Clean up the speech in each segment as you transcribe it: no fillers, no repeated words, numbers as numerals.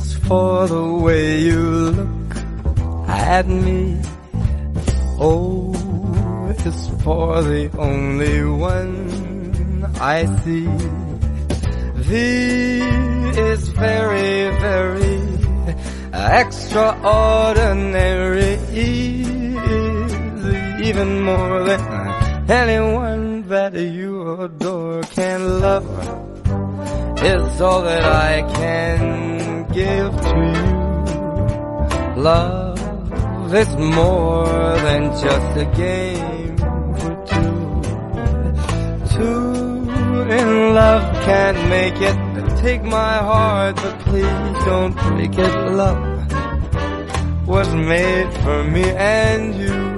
It's for the way you look at me. Oh, it's for the only one I see. V is very, very extraordinary. E is even more than anyone that you adore can love. It's all that I can give to you. Love is more than just a game for two. Two in love can't make it. Take my heart, but please don't break it. Love was made for me and you.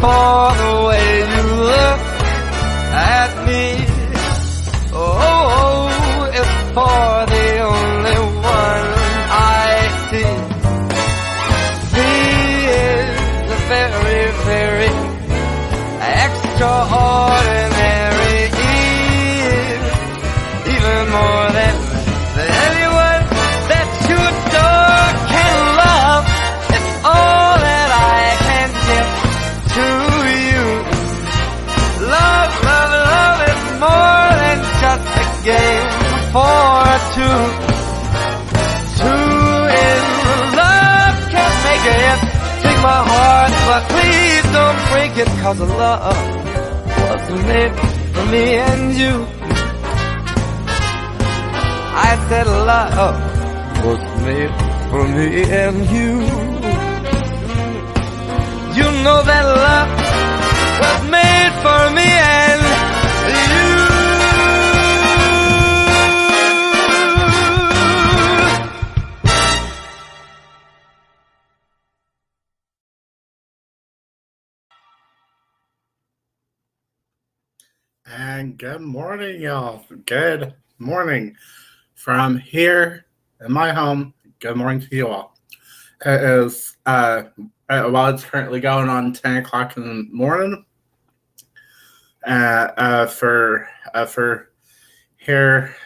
For the way you look at me. Oh, it's for the only one I see. He is a very, very extraordinary. He is even more than anyone that you adore can love. It's all that I can give to you. Love, love, love is more than just a game for two. Two in love can make it. Take my heart, but please don't break it, 'cause love was made for me and you. I said love was made for me and you. You know that love was made for me and you. And good morning, y'all. Good morning from here in my home. Good morning to you all. It is well, it's currently going on 10 o'clock in the morning. For here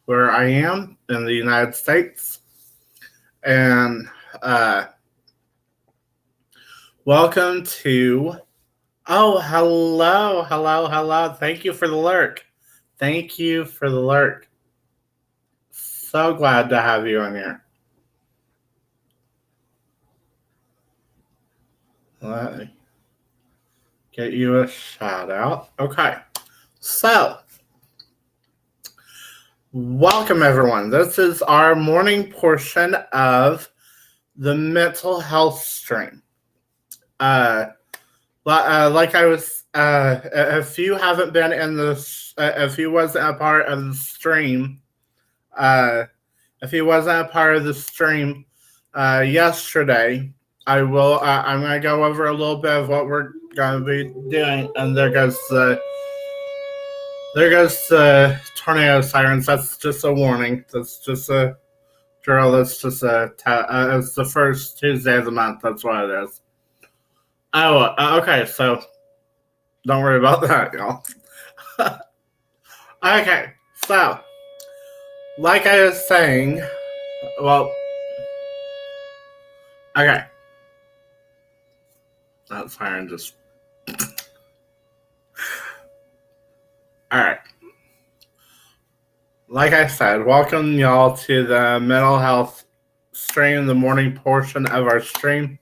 where I am in the United States, and welcome to. Oh, hello. Thank you for the lurk. Thank you for the lurk. So glad to have you in here. Let me get you a shout out. Okay. So, welcome everyone. This is our morning portion of the mental health stream. Like I was, if you haven't been in this, if you wasn't a part of the stream, yesterday, I'm going to go over a little bit of what we're going to be doing, and there goes the tornado sirens. That's just a warning. That's just a drill. That's just it's the first Tuesday of the month. That's what it is. Oh, okay, so don't worry about that, y'all. Okay, so, like I was saying, well, okay. That siren just... Alright. Like I said, welcome y'all to the mental health stream, the morning portion of our stream.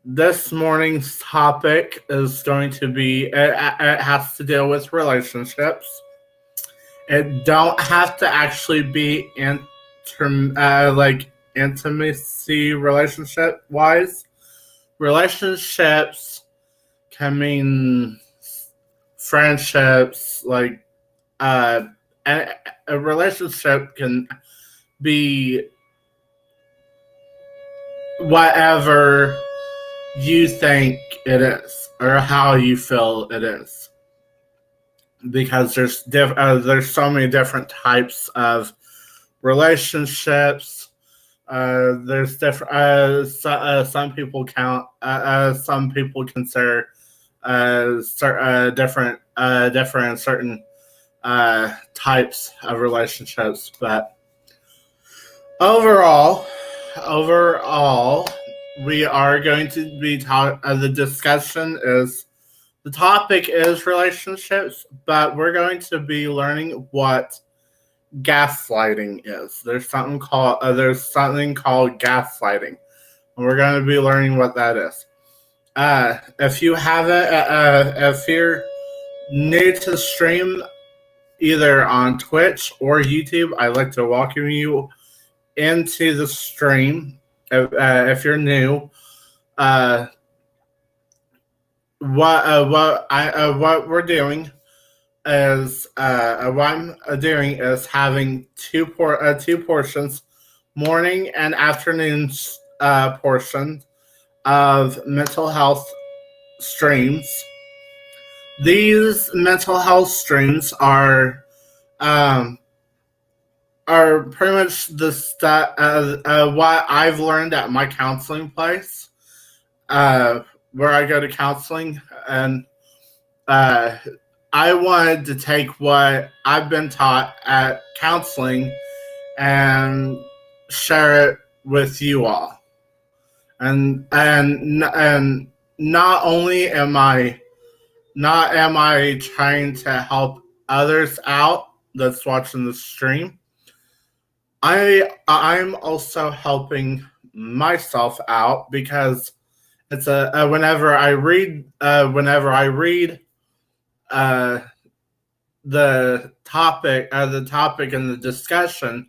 This morning's topic is going to be, it has to deal with relationships. It don't have to actually be intimacy relationship wise. Relationships can mean friendships, like, and a relationship can be whatever you think it is or how you feel it is, because there's so many different types of relationships. There's different. Some people some people consider different certain types of relationships, but overall, overall, we are going to be the discussion is the topic is relationships, but we're going to be learning what gaslighting is. There's something called gaslighting, and we're going to be learning what that is. If you haven't, if you're new to the stream, either on Twitch or YouTube, I'd like to welcome you into the stream. If you're new, what we're doing is what I'm doing is having two portions, morning and afternoon portion of mental health streams. These mental health streams are pretty much the what I've learned at my counseling place, where I go to counseling, and I wanted to take what I've been taught at counseling and share it with you all. And not only am I trying to help others out that's watching the stream, I'm also helping myself out, because it's whenever I read the topic and the discussion,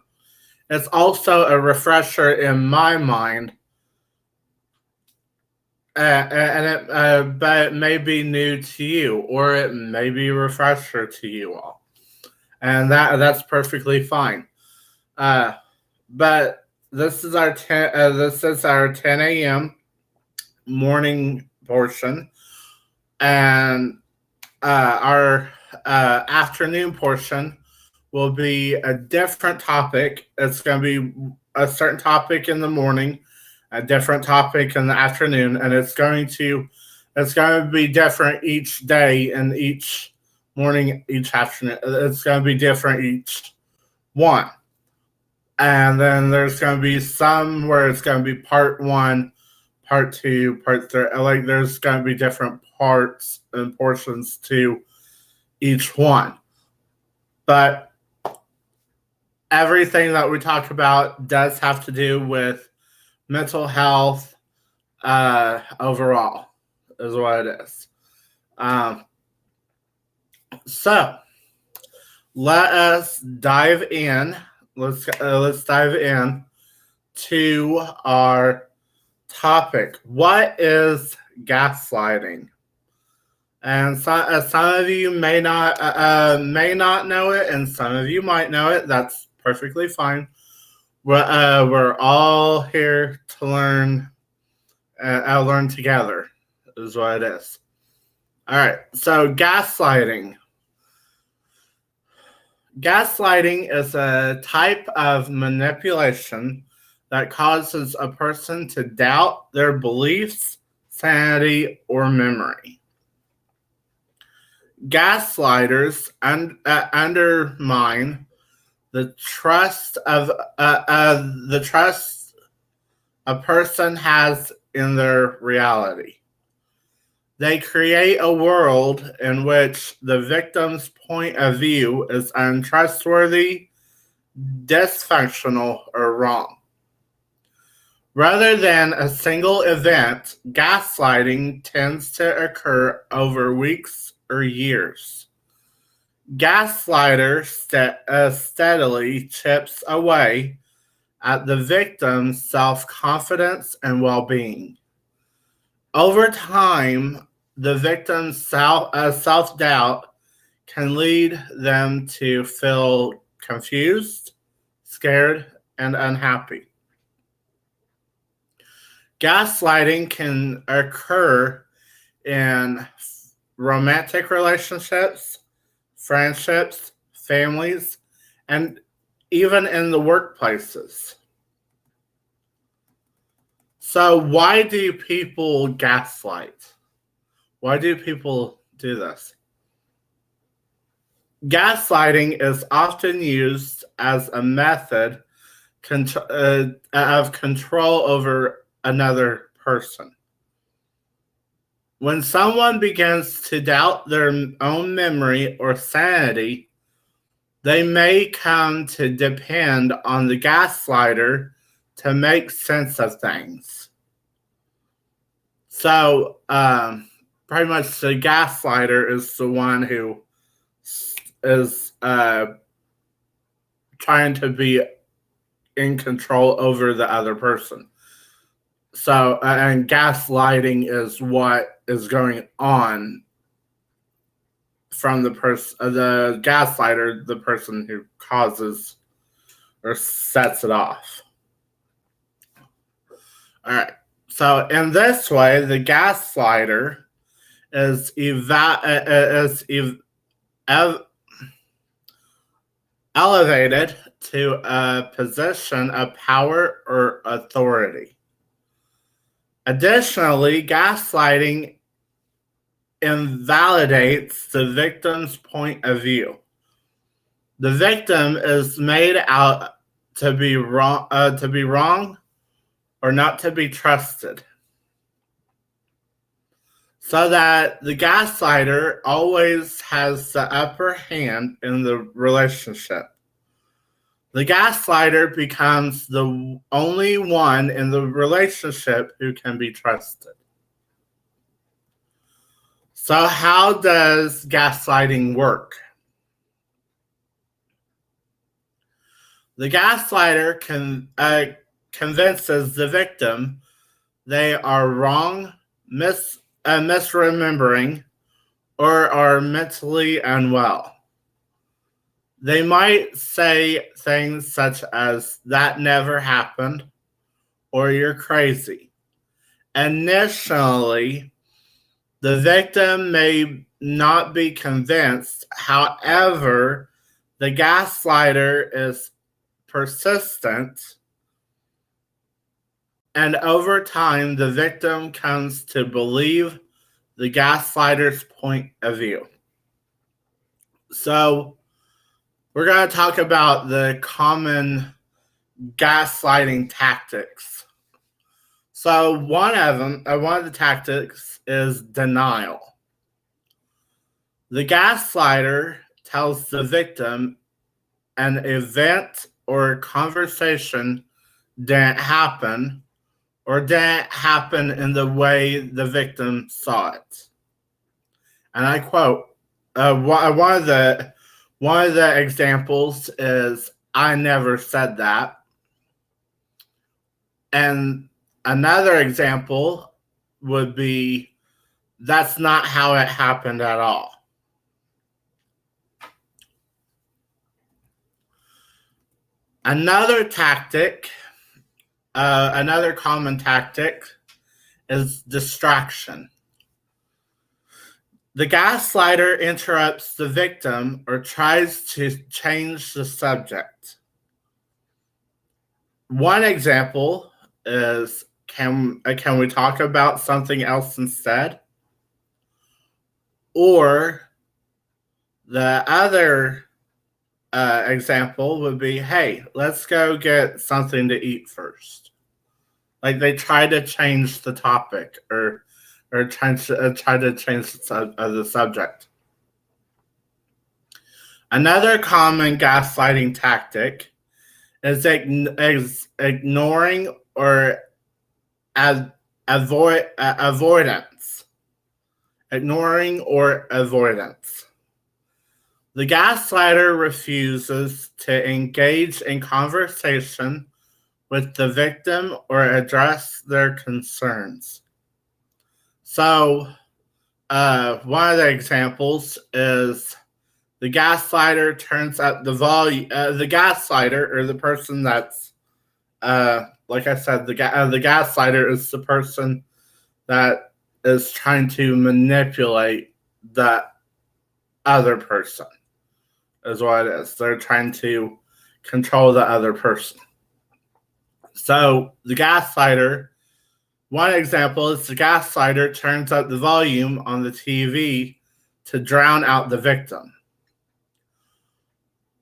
it's also a refresher in my mind, but it may be new to you, or it may be a refresher to you all, and that's perfectly fine. But this is our 10 a.m. morning portion, and our afternoon portion will be a different topic. It's going to be a certain topic in the morning, a different topic in the afternoon, and it's going to be different each day and each morning, each afternoon. It's going to be different each one. And then there's going to be some where it's going to be part 1, part 2, part 3. Like, there's going to be different parts and portions to each one. But everything that we talk about does have to do with mental health overall, is what it is. So let us dive in. Let's dive in to our topic. What is gaslighting? And some of you may not know it, and some of you might know it. That's perfectly fine. We're all here to learn. Learn together, is what it is. All right. So gaslighting. Gaslighting is a type of manipulation that causes a person to doubt their beliefs, sanity, or memory. Gaslighters undermine the trust a person has in their reality. They create a world in which the victim's point of view is untrustworthy, dysfunctional, or wrong. Rather than a single event, gaslighting tends to occur over weeks or years. Gaslighter steadily chips away at the victim's self-confidence and well-being. Over time, the victim's self-doubt can lead them to feel confused, scared, and unhappy. Gaslighting can occur in romantic relationships, friendships, families, and even in the workplaces. So, why do people gaslight? Why do people do this? Gaslighting is often used as a method of control over another person. When someone begins to doubt their own memory or sanity, they may come to depend on the gaslighter to make sense of things. So, pretty much the gaslighter is the one who is trying to be in control over the other person. So, and gaslighting is what is going on from the gaslighter, the person who causes or sets it off. All right. So, in this way, the gaslighter is elevated to a position of power or authority. Additionally, gaslighting invalidates the victim's point of view. The victim is made out to be wrong or not to be trusted, so that the gaslighter always has the upper hand in the relationship. The gaslighter becomes the only one in the relationship who can be trusted. So, how does gaslighting work? The gaslighter convinces the victim they are wrong, misremembering, or are mentally unwell. They might say things such as, "That never happened," or "You're crazy." Initially, the victim may not be convinced. However, the gaslighter is persistent, and over time, the victim comes to believe the gaslighter's point of view. So, we're going to talk about the common gaslighting tactics. So, one of the tactics is denial. The gaslighter tells the victim an event or conversation didn't happen, or didn't happen in the way the victim saw it. And I quote, one of the examples is, "I never said that." And another example would be, "That's not how it happened at all." Another common tactic is distraction. The gaslighter interrupts the victim or tries to change the subject. One example is, can we talk about something else instead? Or the other example would be, "Hey, let's go get something to eat first." Like, they try to change the topic or try to change the subject. Another common gaslighting tactic is ignoring or avoidance. Ignoring or avoidance. The gaslighter refuses to engage in conversation with the victim or address their concerns. So, one of the examples is, the gaslighter turns up the volume. The gaslighter, or the person that's like I said, the gaslighter is the person that is trying to manipulate the other person. Is what it is. They're trying to control the other person. So the gaslighter. One example is the gaslighter turns up the volume on the TV to drown out the victim.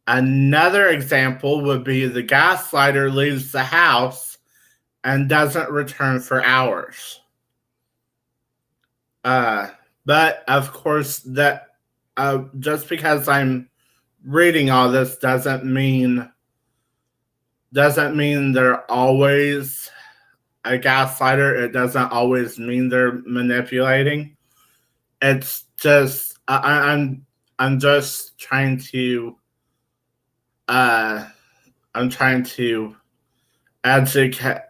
Another example would be the gaslighter leaves the house and doesn't return for hours. But of course, that just because I'm reading all this doesn't mean they're always a gaslighter. It doesn't always mean they're manipulating. It's just I'm just trying to I'm trying to educate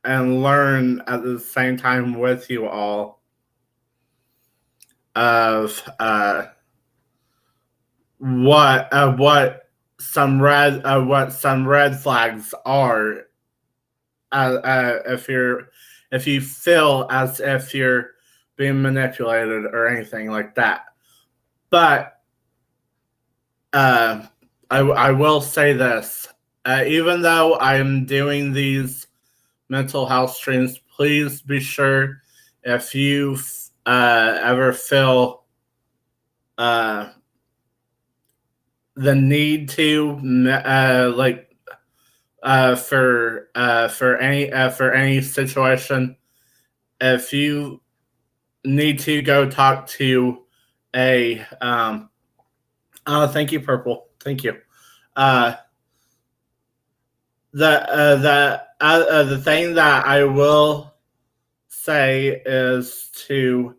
and learn at the same time with you all of what some red flags are. If you feel as if you're being manipulated or anything like that, but I will say this: even though I'm doing these mental health streams, please be sure if you ever feel the need to for any situation, if you need to go talk to a oh, thank you, Purple, thank you. The thing that I will say is to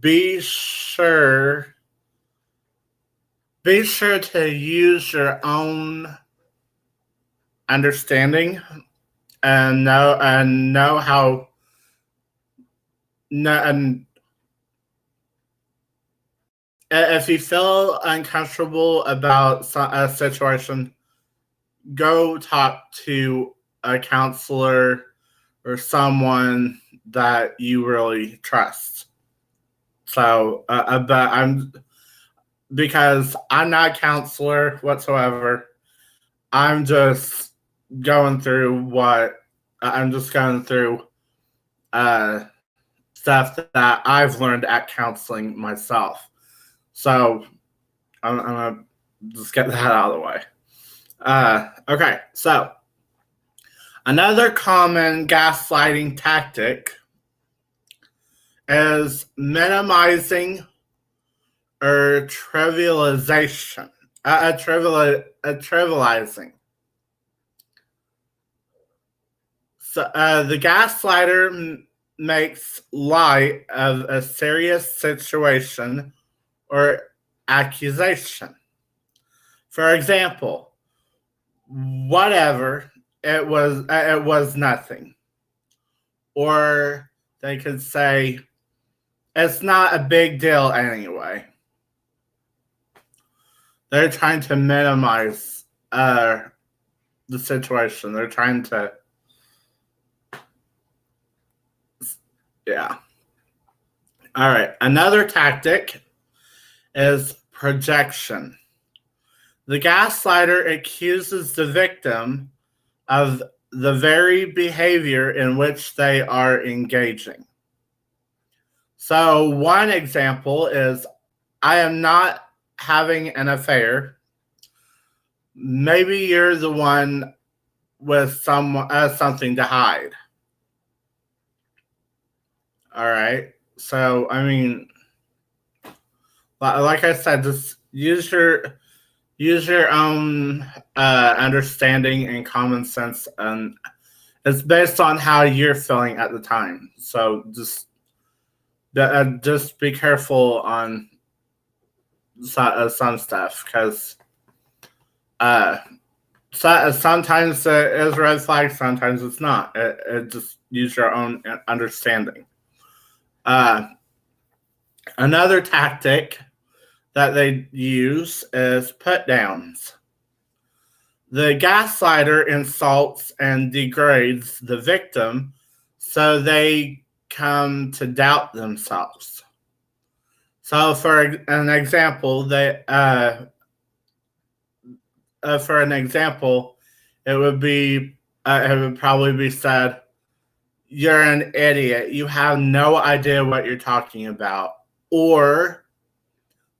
be sure to use your own understanding and know how and if you feel uncomfortable about a situation, go talk to a counselor or someone that you really trust. So, but because I'm not a counselor whatsoever. I'm just going through stuff that I've learned at counseling myself. So I'm gonna just get that out of the way. Okay, so another common gaslighting tactic is minimizing or trivialization. Trivializing. So the gaslighter makes light of a serious situation or accusation. For example, whatever, it was nothing. Or they could say, it's not a big deal anyway. They're trying to minimize the situation. They're trying to, yeah. All right. Another tactic is projection. The gaslighter accuses the victim of the very behavior in which they are engaging. So, one example is, I am not having an affair. Maybe you're the one with something to hide. All right. So, I mean, like I said, just use your own understanding and common sense, and it's based on how you're feeling at the time. So just be careful on some stuff, because sometimes it is red flag, sometimes it's not. It just use your own understanding. Another tactic that they use is put downs. The gaslighter insults and degrades the victim so they come to doubt themselves. So, for an example, it would probably be said, "You're an idiot. You have no idea what you're talking about." Or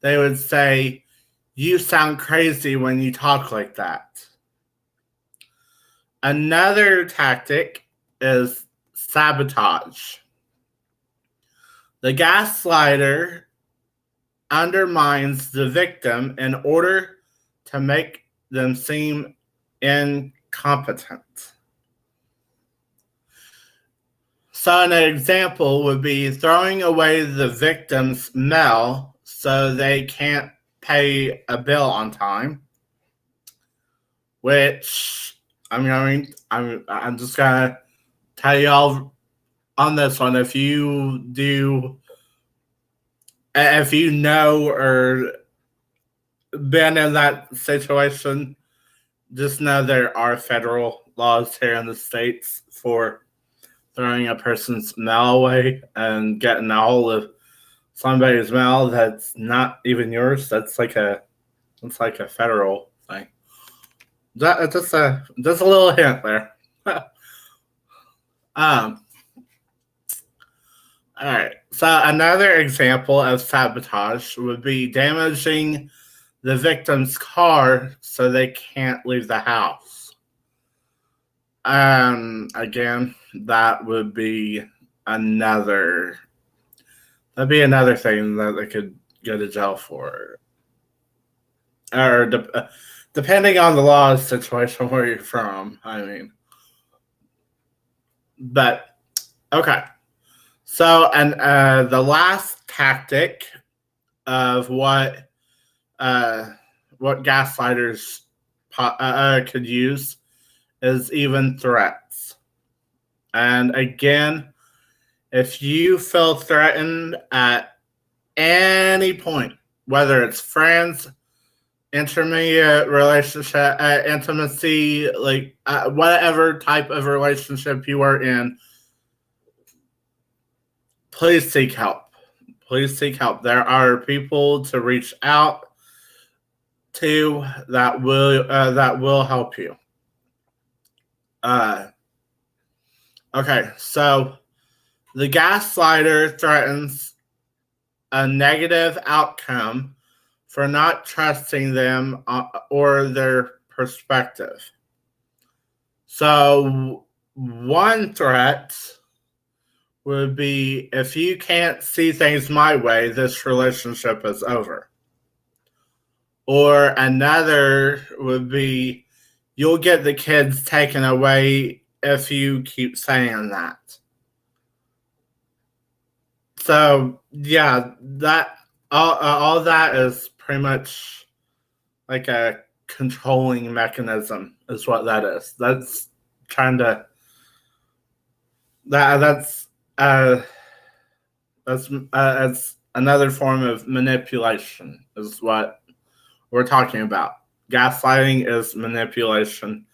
they would say, "You sound crazy when you talk like that." Another tactic is sabotage. The gaslighter undermines the victim in order to make them seem incompetent. So, an example would be throwing away the victim's mail so they can't pay a bill on time, which I'm just gonna tell y'all on this one, if you know or been in that situation, just know there are federal laws here in the States for throwing a person's mail away and getting a hold of somebody's mail that's not even yours. It's like a federal thing. That just a little hint there. All right. So another example of sabotage would be damaging the victim's car so they can't leave the house. Again, that would be another thing that they could go to jail for, or depending on the law situation where you're from. But okay. So, and the last tactic of what gaslighters could use is even threats. And again, if you feel threatened at any point, whether it's friends, intermediate relationship, intimacy, like whatever type of relationship you are in, please seek help. Please seek help. There are people to reach out to that will help you. Okay, so the gaslighter threatens a negative outcome for not trusting them or their perspective. So one threat would be, if you can't see things my way, this relationship is over. Or another would be, you'll get the kids taken away if you keep saying that. So yeah, that all that is pretty much like a controlling mechanism, is what that is. That's trying to that's another form of manipulation, is what we're talking about. Gaslighting is manipulation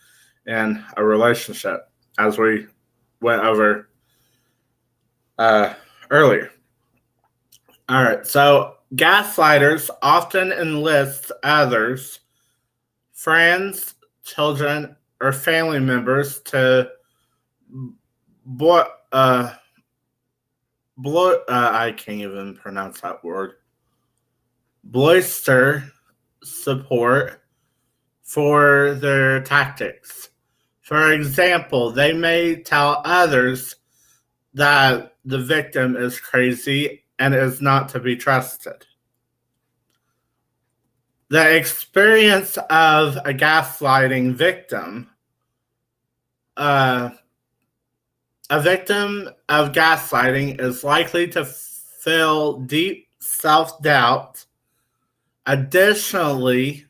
in a relationship, as we went over earlier. All right, so gaslighters often enlist others, friends, children, or family members to I can't even pronounce that word. Bolster support for their tactics. For example, they may tell others that the victim is crazy and is not to be trusted. The experience of a gaslighting victim, a victim of gaslighting is likely to feel deep self-doubt. Additionally,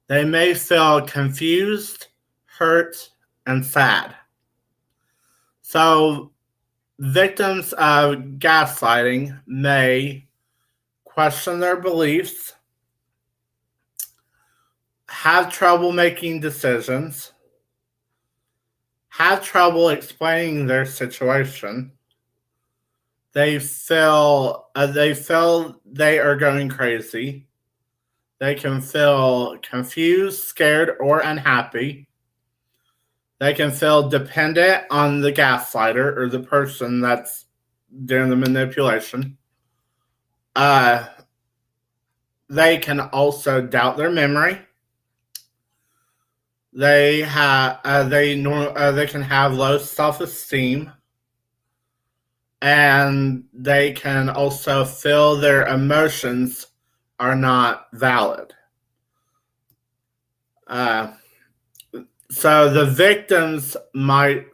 they may feel confused, hurt, and sad. So, victims of gaslighting may question their beliefs, have trouble making decisions, have trouble explaining their situation. They feel they are going crazy. They can feel confused, scared, or unhappy. They can feel dependent on the gaslighter or the person that's doing the manipulation. They can also doubt their memory. They can have low self-esteem, and they can also feel their emotions are not valid. So the victims might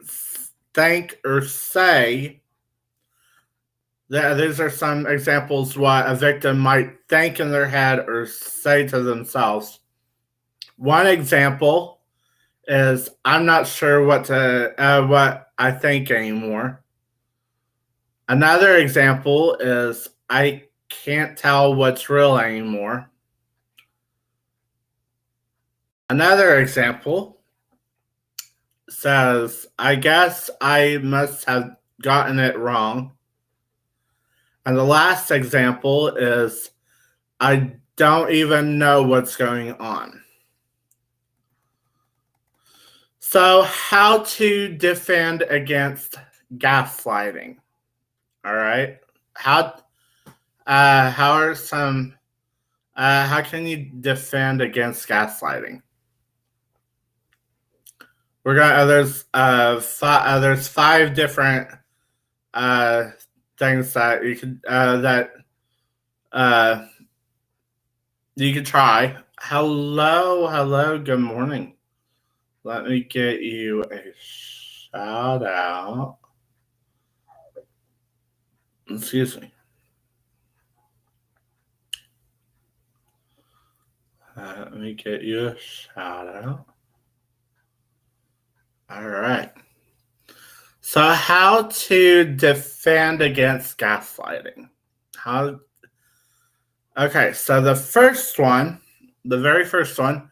think or say that these are some examples what a victim might think in their head or say to themselves. One example is, "I'm not sure what I think anymore." Another example is, "I can't tell what's real anymore." Another example says, "I guess I must have gotten it wrong." And the last example is, "I don't even know what's going on." So, how to defend against gaslighting? All right. How are some how can you defend against gaslighting? We're gonna there's 5 different things that you could try. Hello, good morning. Let me get you a shout out. Excuse me. Let me get you a shout out. All right. So, how to defend against gaslighting? Okay, so the very first one,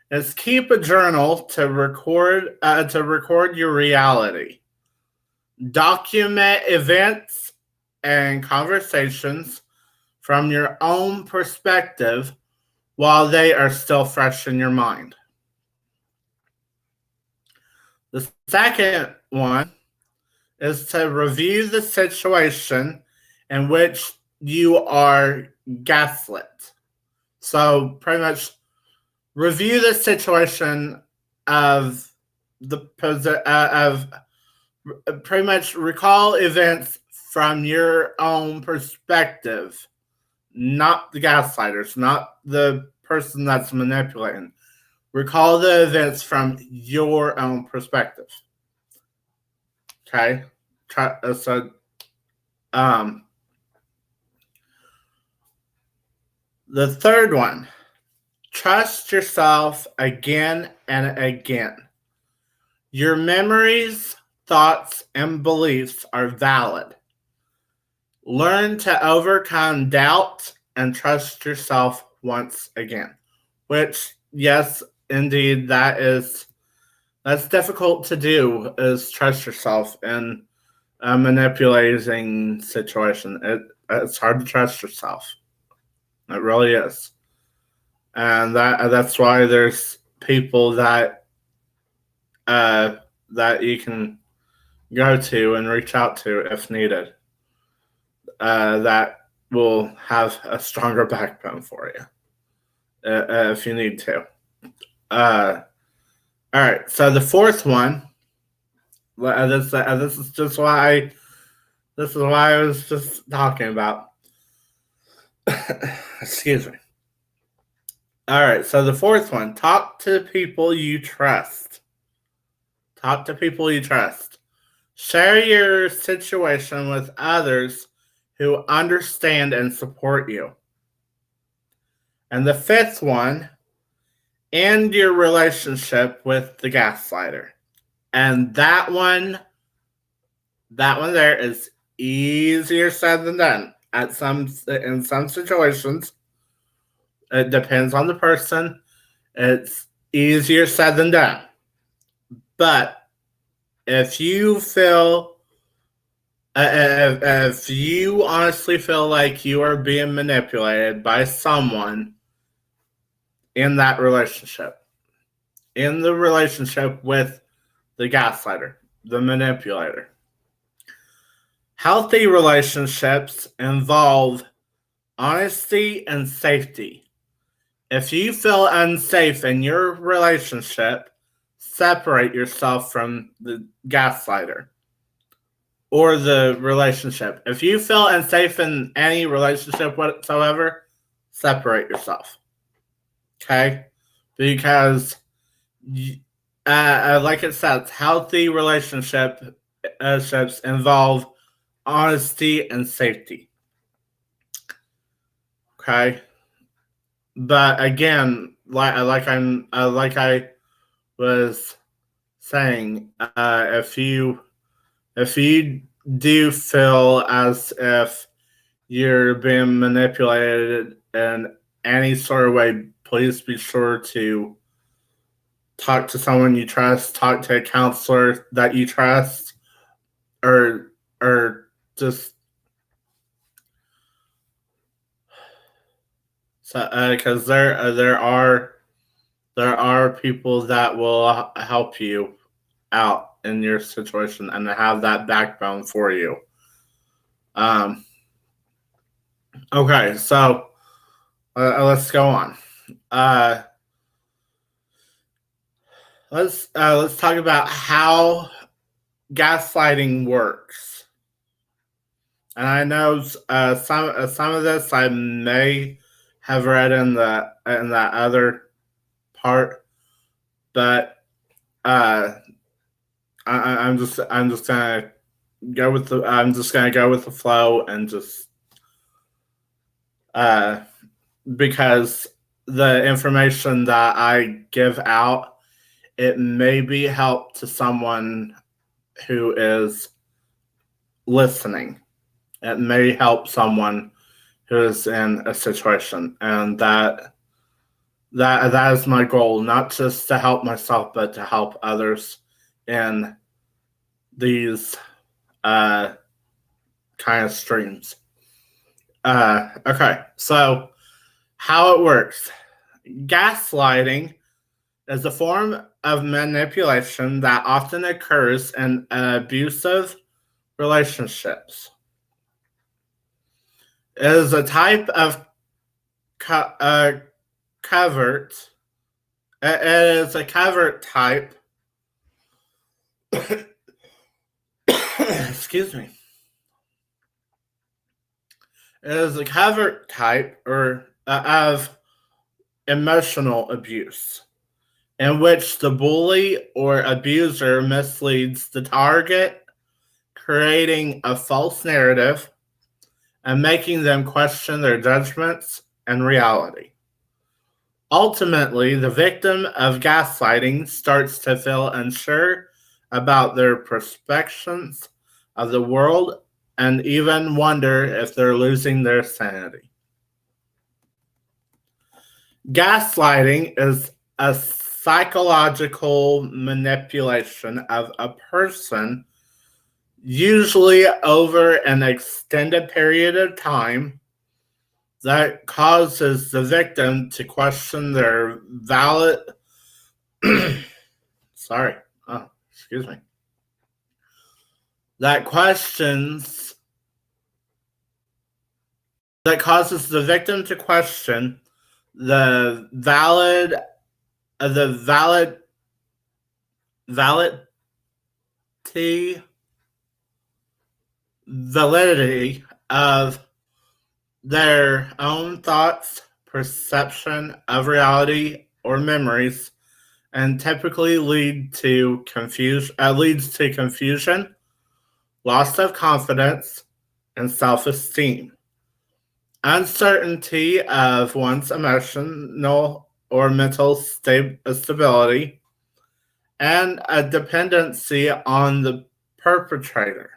is keep a journal to record your reality. Document events and conversations from your own perspective while they are still fresh in your mind. The second one is to review the situation in which you are gaslit. So pretty much review the situation of pretty much recall events from your own perspective, not the gaslighters, not the person that's manipulating. Recall the events from your own perspective. Okay? The third one, trust yourself again and again. Your memories, thoughts, and beliefs are valid. Learn to overcome doubt and trust yourself once again. Which, yes, indeed, that's difficult to do, is trust yourself in a manipulating situation. It's hard to trust yourself. It really is. And that's why there's people that you can go to and reach out to if needed, that will have a stronger backbone for you if you need to. All right, so the fourth one, this is why I was just talking about. Excuse me. All right, so the fourth one, talk to people you trust. Talk to people you trust. Share your situation with others who understand and support you. And the fifth one, end your relationship with the gaslighter. And that one there is easier said than done. In some situations, it depends on the person. It's easier said than done. But if you feel, if you honestly feel like you are being manipulated by someone in that relationship, in the relationship with the gaslighter, the manipulator, healthy relationships involve honesty and safety. If you feel unsafe in your relationship, separate yourself from the gaslighter or the relationship. If you feel unsafe in any relationship whatsoever, separate yourself. Okay? Because, like it says, healthy relationships involve honesty and safety. Okay? But again, like I was saying, if you do feel as if you're being manipulated in any sort of way, please be sure to talk to someone you trust, talk to a counselor that you trust, or just so because there are people that will help you out in your situation and have that backbone for you. Um, okay, so let's go on. Let's talk about how gaslighting works. And I know some of this I may have read in that other part, but I'm just gonna go with the flow and just because the information that I give out, it may be help to someone who is listening. It may help someone who is in a situation, and that is my goal, not just to help myself, but to help others in these kind of streams. Okay, so how it works. Gaslighting is a form of manipulation that often occurs in abusive relationships. It is a type of covert. It is a covert type. Excuse me. It is a covert type of emotional abuse, in which the bully or abuser misleads the target, creating a false narrative and making them question their judgments and reality. Ultimately, the victim of gaslighting starts to feel unsure about their perceptions of the world and even wonder if they're losing their sanity. Gaslighting is a psychological manipulation of a person, usually over an extended period of time, that causes the victim to question their valid sorry, excuse me, that causes the victim to question the validity of their own thoughts, perception of reality, or memories, and typically leads to confusion, loss of confidence, and self-esteem, uncertainty of one's emotional or mental stability, and a dependency on the perpetrator.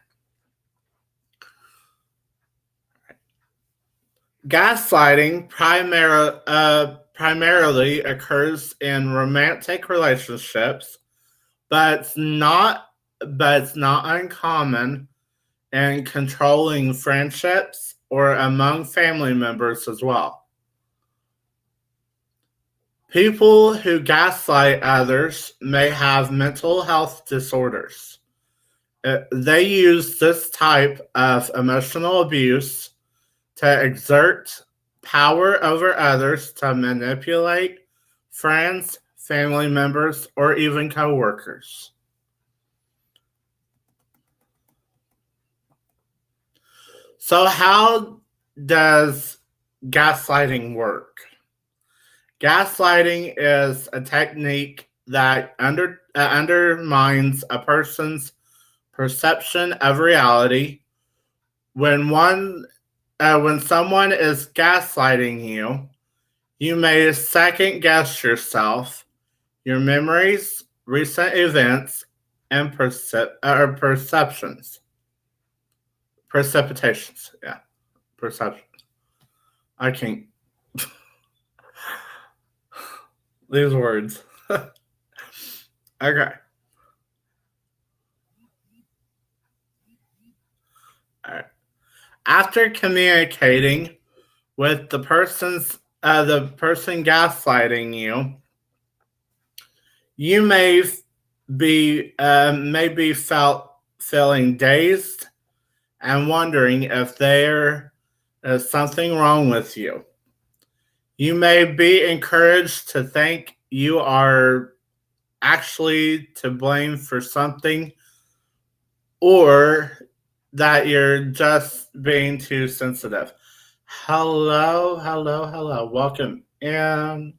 Gaslighting primarily occurs in romantic relationships, but it's not uncommon in controlling friendships or among family members as well. People who gaslight others may have mental health disorders. They use this type of emotional abuse to exert power over others to manipulate friends, family members, or even coworkers. So, how does gaslighting work? Gaslighting is a technique that undermines a person's perception of reality. When someone is gaslighting you, you may second guess yourself, your memories, recent events, and perceptions. Precipitations. Yeah, perception. I can't. These words. Okay. All right. After communicating with the person gaslighting you, you may be felt feeling dazed and wondering if there is something wrong with you. You may be encouraged to think you are actually to blame for something, or that you're just being too sensitive. Hello, hello, hello. Welcome in.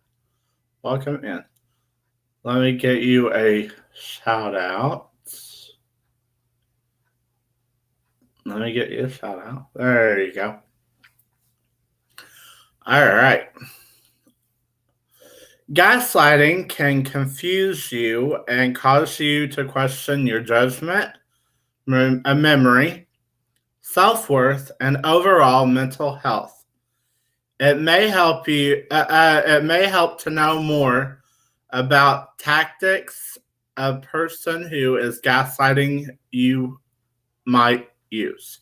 Welcome in. Let me get you a shout out. Let me get you a shout out. There you go. All right. Gaslighting can confuse you and cause you to question your judgment, memory, self-worth, and overall mental health. It may help to know more about tactics a person who is gaslighting you might use.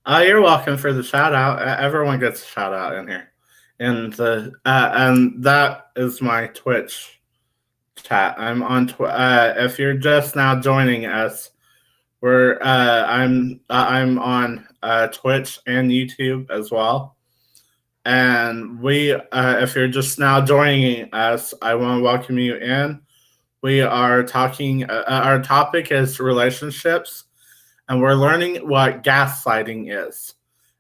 You're welcome for the shout out. Everyone gets a shout out in here, and that is my Twitch chat. I'm on. If you're just now joining us, I'm on Twitch and YouTube as well. And if you're just now joining us, I want to welcome you in. We are talking. Our topic is relationships, and we're learning what gaslighting is.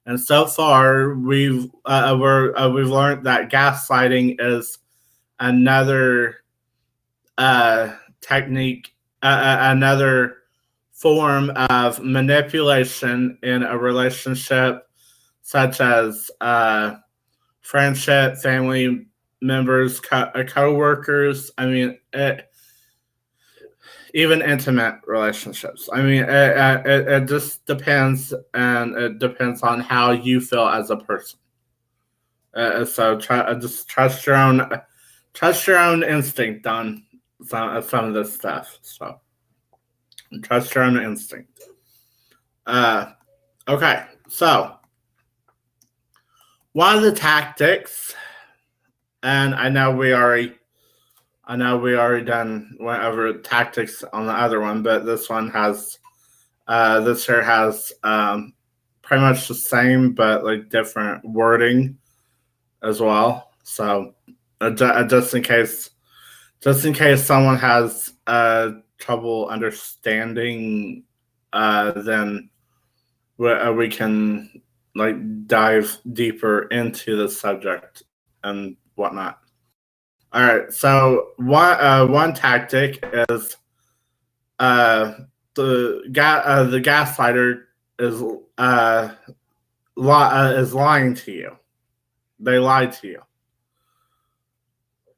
And so far, we've learned that gaslighting is another technique, another form of manipulation in a relationship, such as friendship, family members, co-workers. I mean, even intimate relationships. I mean, it just depends, and it depends on how you feel as a person. So just trust your own instinct on some of this stuff. So trust your own instinct. Okay, so one of the tactics, and I know we already done whatever tactics on the other one, but this one has this here has pretty much the same, but like different wording as well. So just in case someone has trouble understanding, then we can like dive deeper into the subject and whatnot. All right, so one tactic is the gaslighter is lying to you. They lie to you.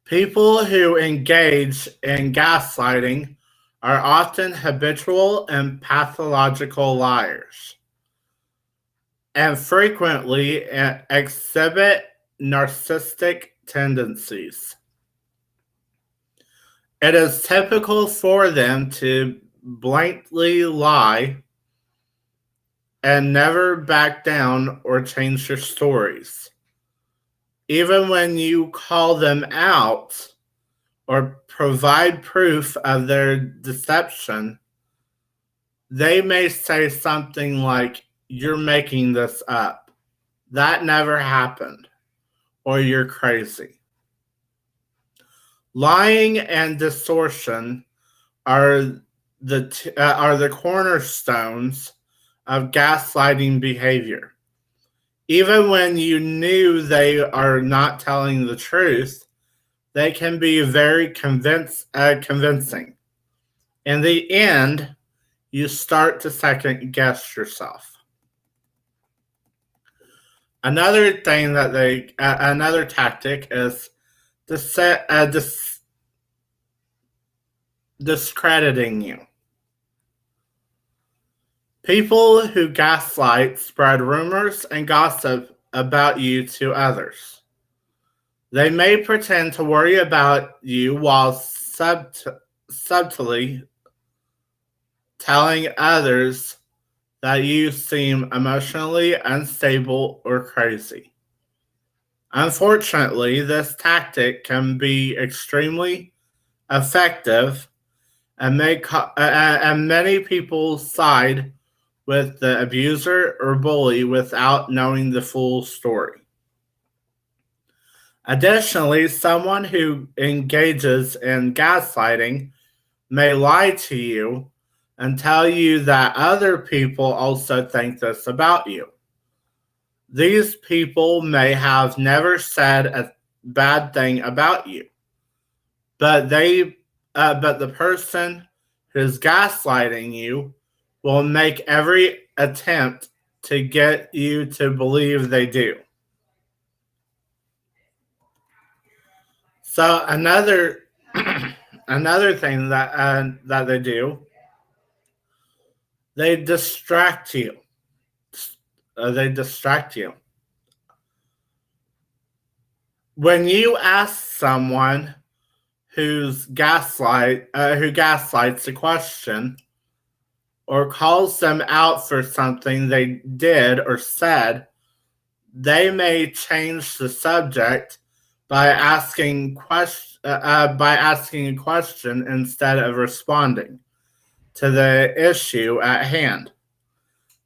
People who engage in gaslighting are often habitual and pathological liars, and frequently exhibit narcissistic tendencies. It is typical for them to blankly lie and never back down or change their stories. Even when you call them out or provide proof of their deception, they may say something like, "You're making this up. That never happened," or "You're crazy." Lying and distortion are the cornerstones of gaslighting behavior. Even when you knew they are not telling the truth, they can be very convincing. In the end, you start to second guess yourself. Another tactic is discrediting you. People who gaslight spread rumors and gossip about you to others. They may pretend to worry about you while subtly telling others that you seem emotionally unstable or crazy. Unfortunately, this tactic can be extremely effective and many people side with the abuser or bully without knowing the full story. Additionally, someone who engages in gaslighting may lie to you and tell you that other people also think this about you. These people may have never said a bad thing about you, but the person who's gaslighting you will make every attempt to get you to believe they do. So another thing that they do, they distract you. They distract you. When you ask someone who gaslights a question or calls them out for something they did or said, they may change the subject by asking a question instead of responding to the issue at hand.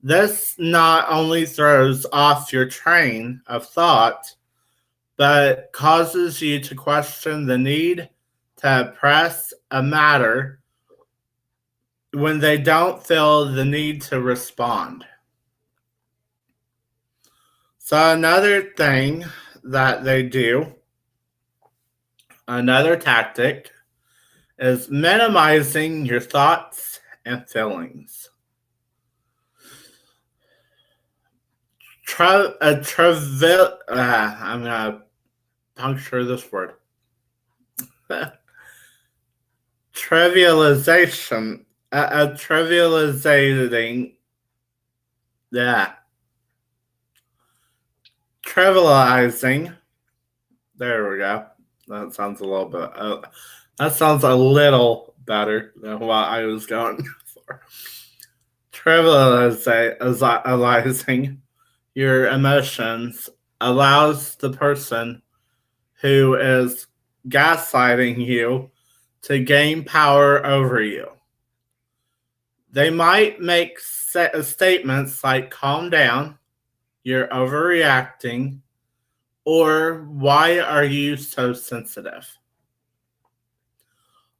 This not only throws off your train of thought, but causes you to question the need to press a matter when they don't feel the need to respond. So another tactic is minimizing your thoughts and feelings. I'm gonna puncture this word. Trivialization. Trivializing. Yeah. Trivializing. There we go. That sounds a little bit. That sounds a little better than what I was going for. Trivializing your emotions allows the person who is gaslighting you to gain power over you. They might make statements like, "Calm down, you're overreacting," or "Why are you so sensitive?"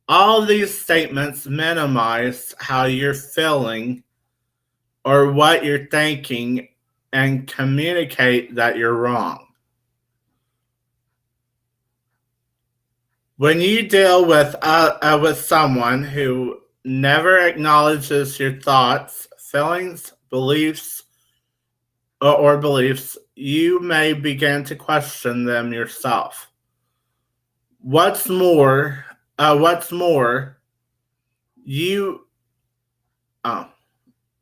All these statements minimize how you're feeling or what you're thinking and communicate that you're wrong. When you deal with someone who never acknowledges your thoughts, feelings, beliefs, or beliefs, you may begin to question them yourself. What's more, you. Oh,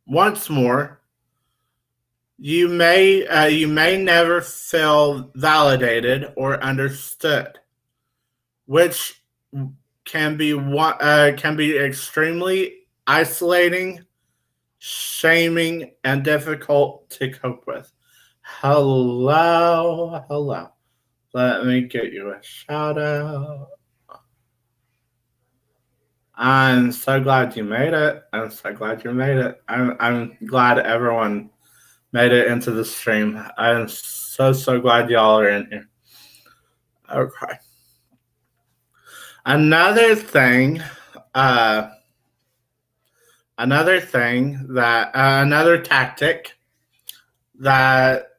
once more, You may never feel validated or understood, which can be extremely isolating, shaming, and difficult to cope with. Hello, hello. Let me get you a shout out. I'm so glad you made it. I'm so glad you made it. I'm glad everyone made it into the stream. I'm so glad y'all are in here. Okay. Another thing, uh, another tactic that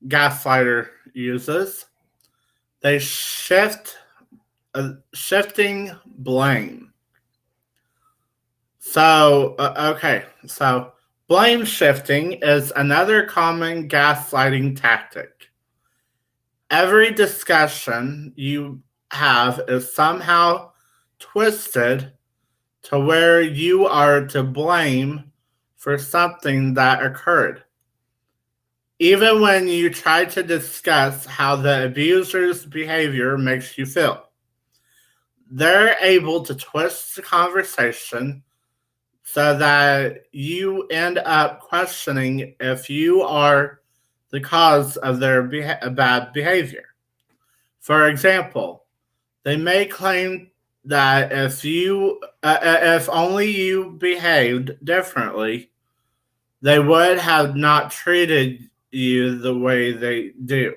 Gaslighter uses, they shifting blame. So blame shifting is another common gaslighting tactic. Every discussion you have is somehow twisted to where you are to blame for something that occurred. Even when you try to discuss how the abuser's behavior makes you feel, they're able to twist the conversation so that you end up questioning if you are the cause of their bad behavior. For example, they may claim that if only you behaved differently, they would have not treated you the way they do.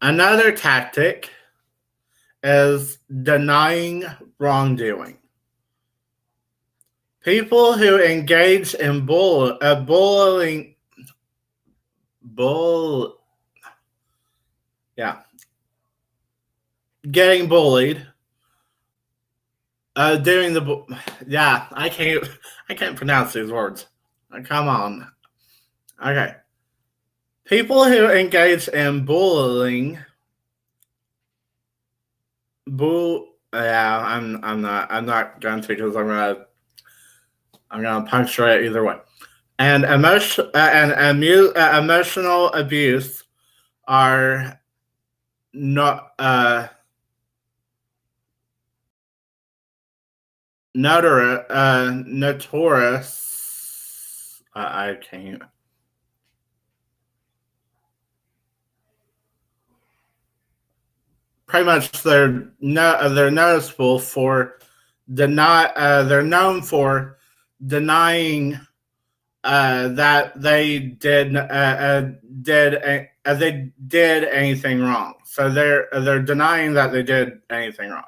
Another tactic is denying wrongdoing. People who engage in bullying, getting bullied, I can't pronounce these words. Come on. Okay. People who engage in bullying, I'm not going to because I'm gonna punctuate it either way. And emotional abuse are not notorious. I can't. Pretty much, they're noticeable for they're known for denying that they did anything wrong. So they're denying that they did anything wrong.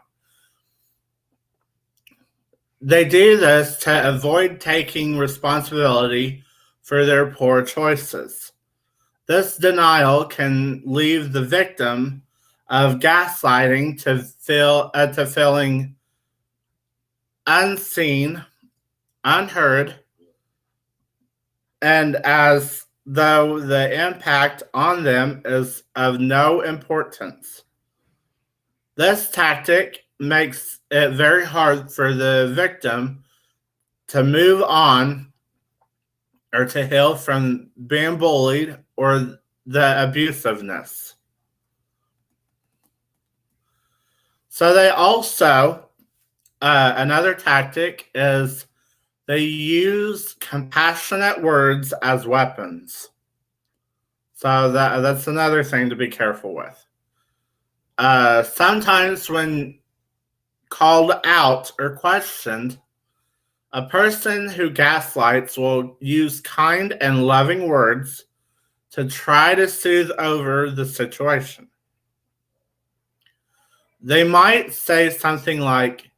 They do this to avoid taking responsibility for their poor choices. This denial can leave the victim of gaslighting to feeling unseen, unheard, and as though the impact on them is of no importance. This tactic makes it very hard for the victim to move on or to heal from being bullied or the abusiveness. So they also, another tactic is they use compassionate words as weapons. So that's another thing to be careful with. Sometimes when called out or questioned, a person who gaslights will use kind and loving words to try to soothe over the situation. They might say something like,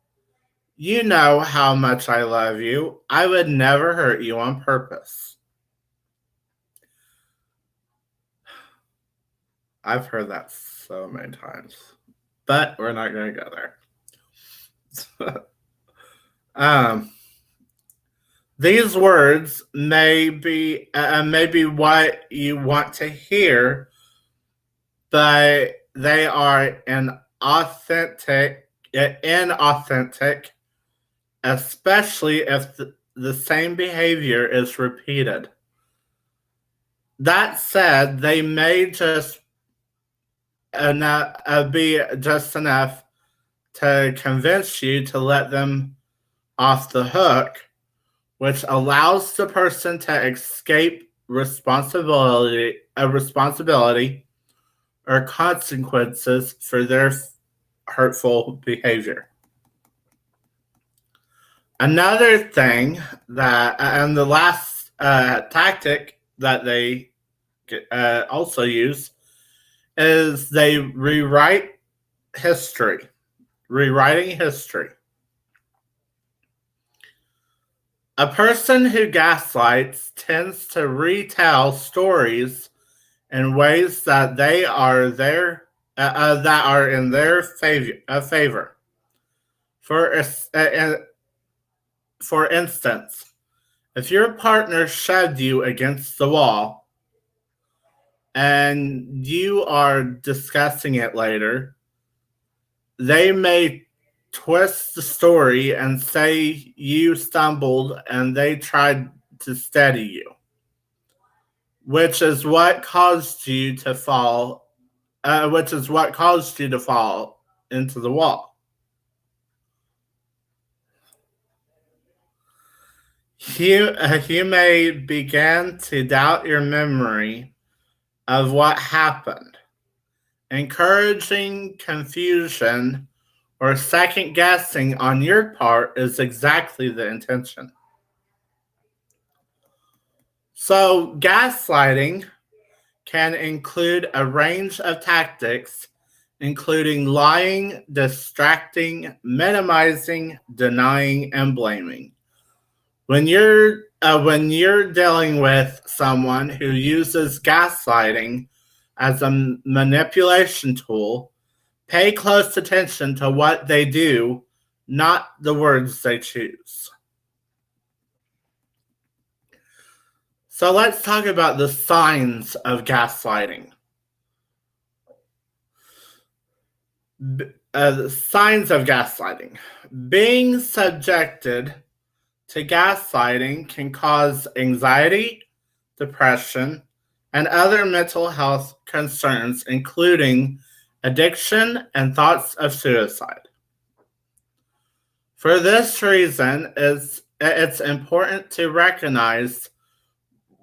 "You know how much I love you. I would never hurt you on purpose." I've heard that so many times, but we're not going to go there. These words may be what you want to hear, but they are inauthentic, especially if the same behavior is repeated. That said, they may just be just enough to convince you to let them off the hook, which allows the person to escape responsibility or consequences for their hurtful behavior. Another thing and the last tactic that they also use is they rewriting history. A person who gaslights tends to retell stories in ways that they are that are in their favor. For instance, if your partner shoved you against the wall and you are discussing it later, they may twist the story and say you stumbled and they tried to steady you, which is what caused you to fall into the wall. You may begin to doubt your memory of what happened. Encouraging confusion or second guessing on your part is exactly the intention. So, gaslighting can include a range of tactics, including lying, distracting, minimizing, denying, and blaming. When you're dealing with someone who uses gaslighting as a manipulation tool, pay close attention to what they do, not the words they choose. So let's talk about the signs of gaslighting. The signs of gaslighting. Being subjected to gaslighting can cause anxiety, depression, and other mental health concerns, including addiction and thoughts of suicide. For this reason, it's important to recognize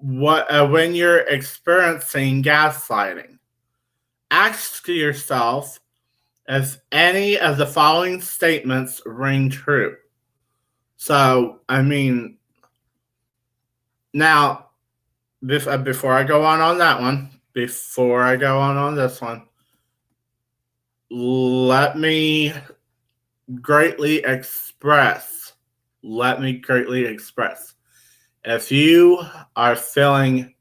when you're experiencing gaslighting. Ask yourself if any of the following statements ring true. So, now, before I go on that one, before I go on this one, let me greatly express. If you are feeling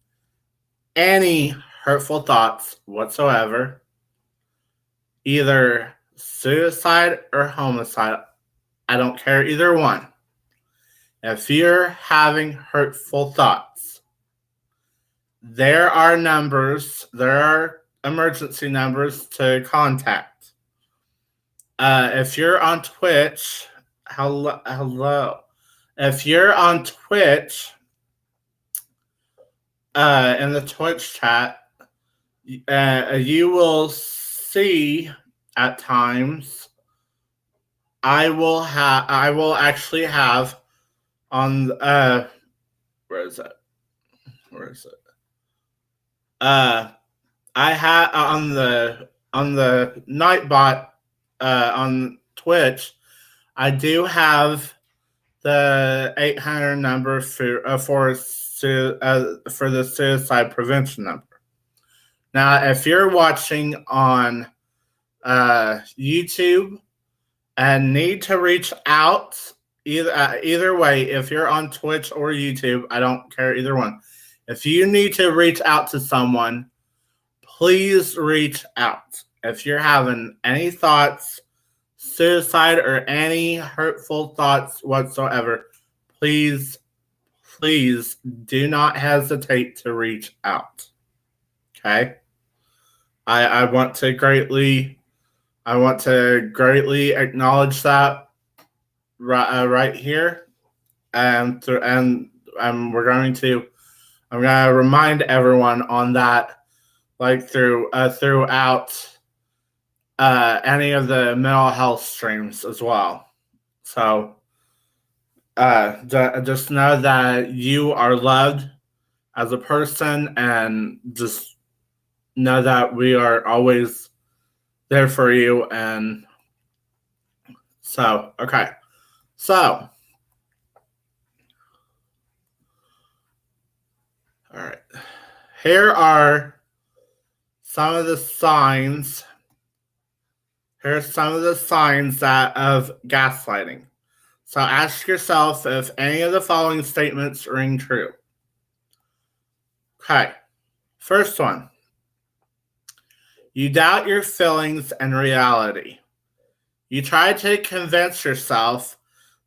any hurtful thoughts whatsoever, either suicide or homicide, I don't care either one. If you're having hurtful thoughts, there are emergency numbers to contact. If you're on Twitch, hello. If you're on Twitch, in the Twitch chat, you will see at times I will actually have on where is it? I have on the Nightbot on Twitch, I do have the 800 number for the suicide prevention number. Now, if you're watching on YouTube and need to reach out, either way, if you're on Twitch or YouTube, I don't care either one. If you need to reach out to someone, please reach out. If you're having any thoughts, suicide, or any hurtful thoughts whatsoever, please do not hesitate to reach out. Okay? I want to greatly acknowledge that right here. and we're going to I'm gonna remind everyone on that, like throughout any of the mental health streams as well. So just know that you are loved as a person, and just know that we are always there for you. And so, okay, so all right, here are some of the signs. Here's some of the signs that of gaslighting. So ask yourself if any of the following statements ring true. Okay, first one. You doubt your feelings and reality. You try to convince yourself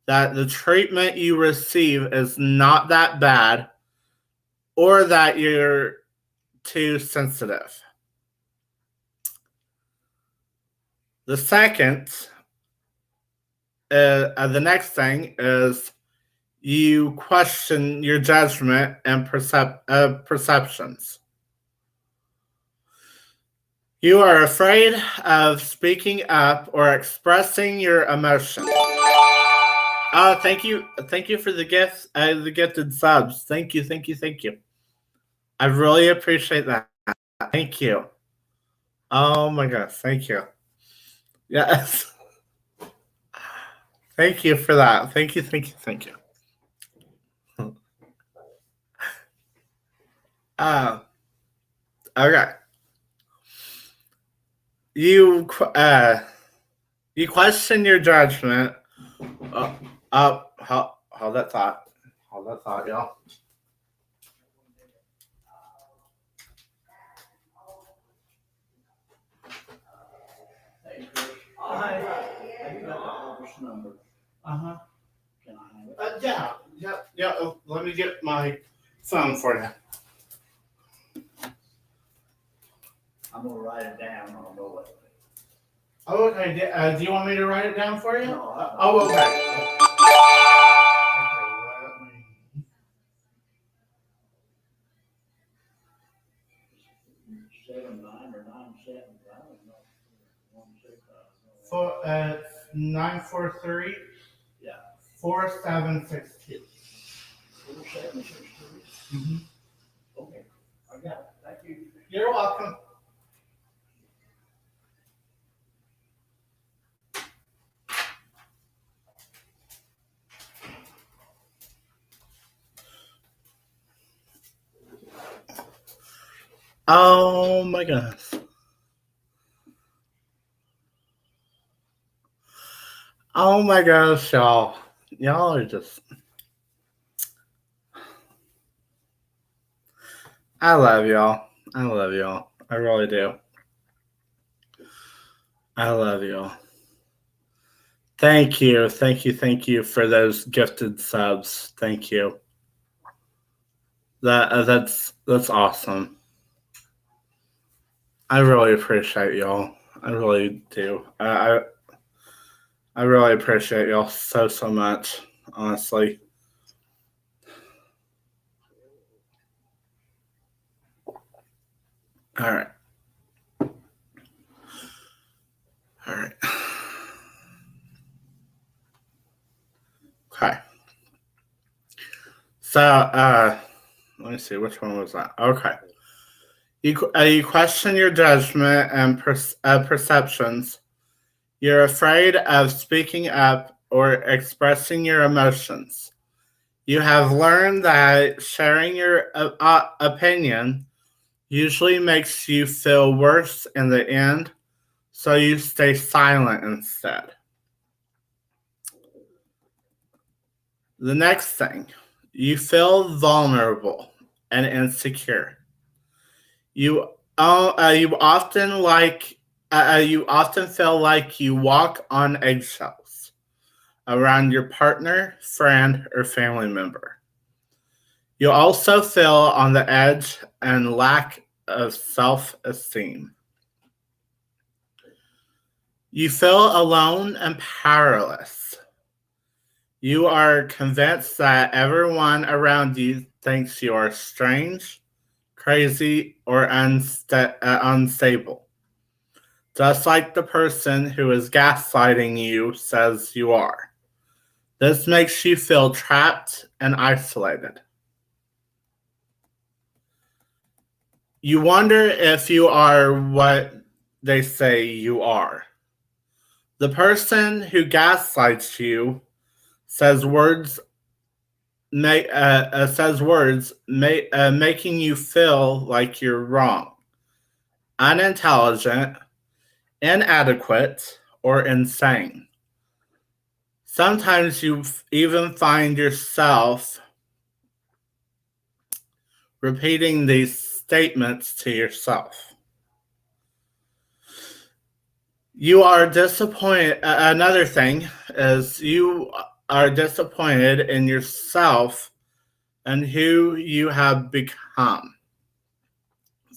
that the treatment you receive is not that bad, or that you're too sensitive. The next thing is you question your judgment and perceptions. You are afraid of speaking up or expressing your emotions. Oh, thank you for the gifted subs. Thank you. I really appreciate that. Thank you. Oh my gosh, thank you. Yes. Thank you for that. Thank you. Uh, okay. You you question your judgment. Hold that thought. Hold that thought, y'all. Uh-huh. Yeah. Let me get my phone for you. I'm gonna write it down on the way. Oh, okay. Do you want me to write it down for you? No, Oh, okay. 7-9 or 9-7. I don't know. 943. Yeah. 4762. 4762. Mm-hmm. Okay, I got it. Thank you. You're welcome. Oh my gosh. Oh my gosh, y'all. Y'all are just. I love y'all. I really do. I love y'all. Thank you for those gifted subs. Thank you. That's awesome. I really appreciate y'all. I really do. I really appreciate y'all so much. Honestly. All right. Okay. So, let me see, which one was that? Okay. You question your judgment and perceptions. You're afraid of speaking up or expressing your emotions. You have learned that sharing your opinion usually makes you feel worse in the end, so you stay silent instead. The next thing, you feel vulnerable and insecure. You often feel like you walk on eggshells around your partner, friend, or family member. You also feel on the edge and lack of self-esteem. You feel alone and powerless. You are convinced that everyone around you thinks you are strange, crazy, or unstable, just like the person who is gaslighting you says you are. This makes you feel trapped and isolated. You wonder if you are what they say you are. The person who gaslights you says words making you feel like you're wrong, unintelligent, inadequate, or insane. Sometimes you even find yourself repeating these statements to yourself. You are disappointed. Another thing is you are disappointed in yourself and who you have become.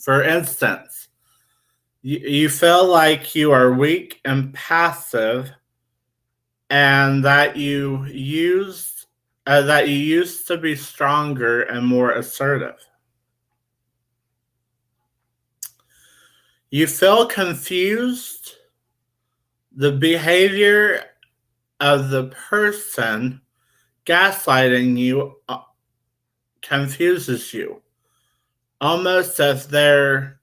For instance, you feel like you are weak and passive, and that you used to be stronger and more assertive. You feel confused. The behavior of the person gaslighting you confuses you, almost as they're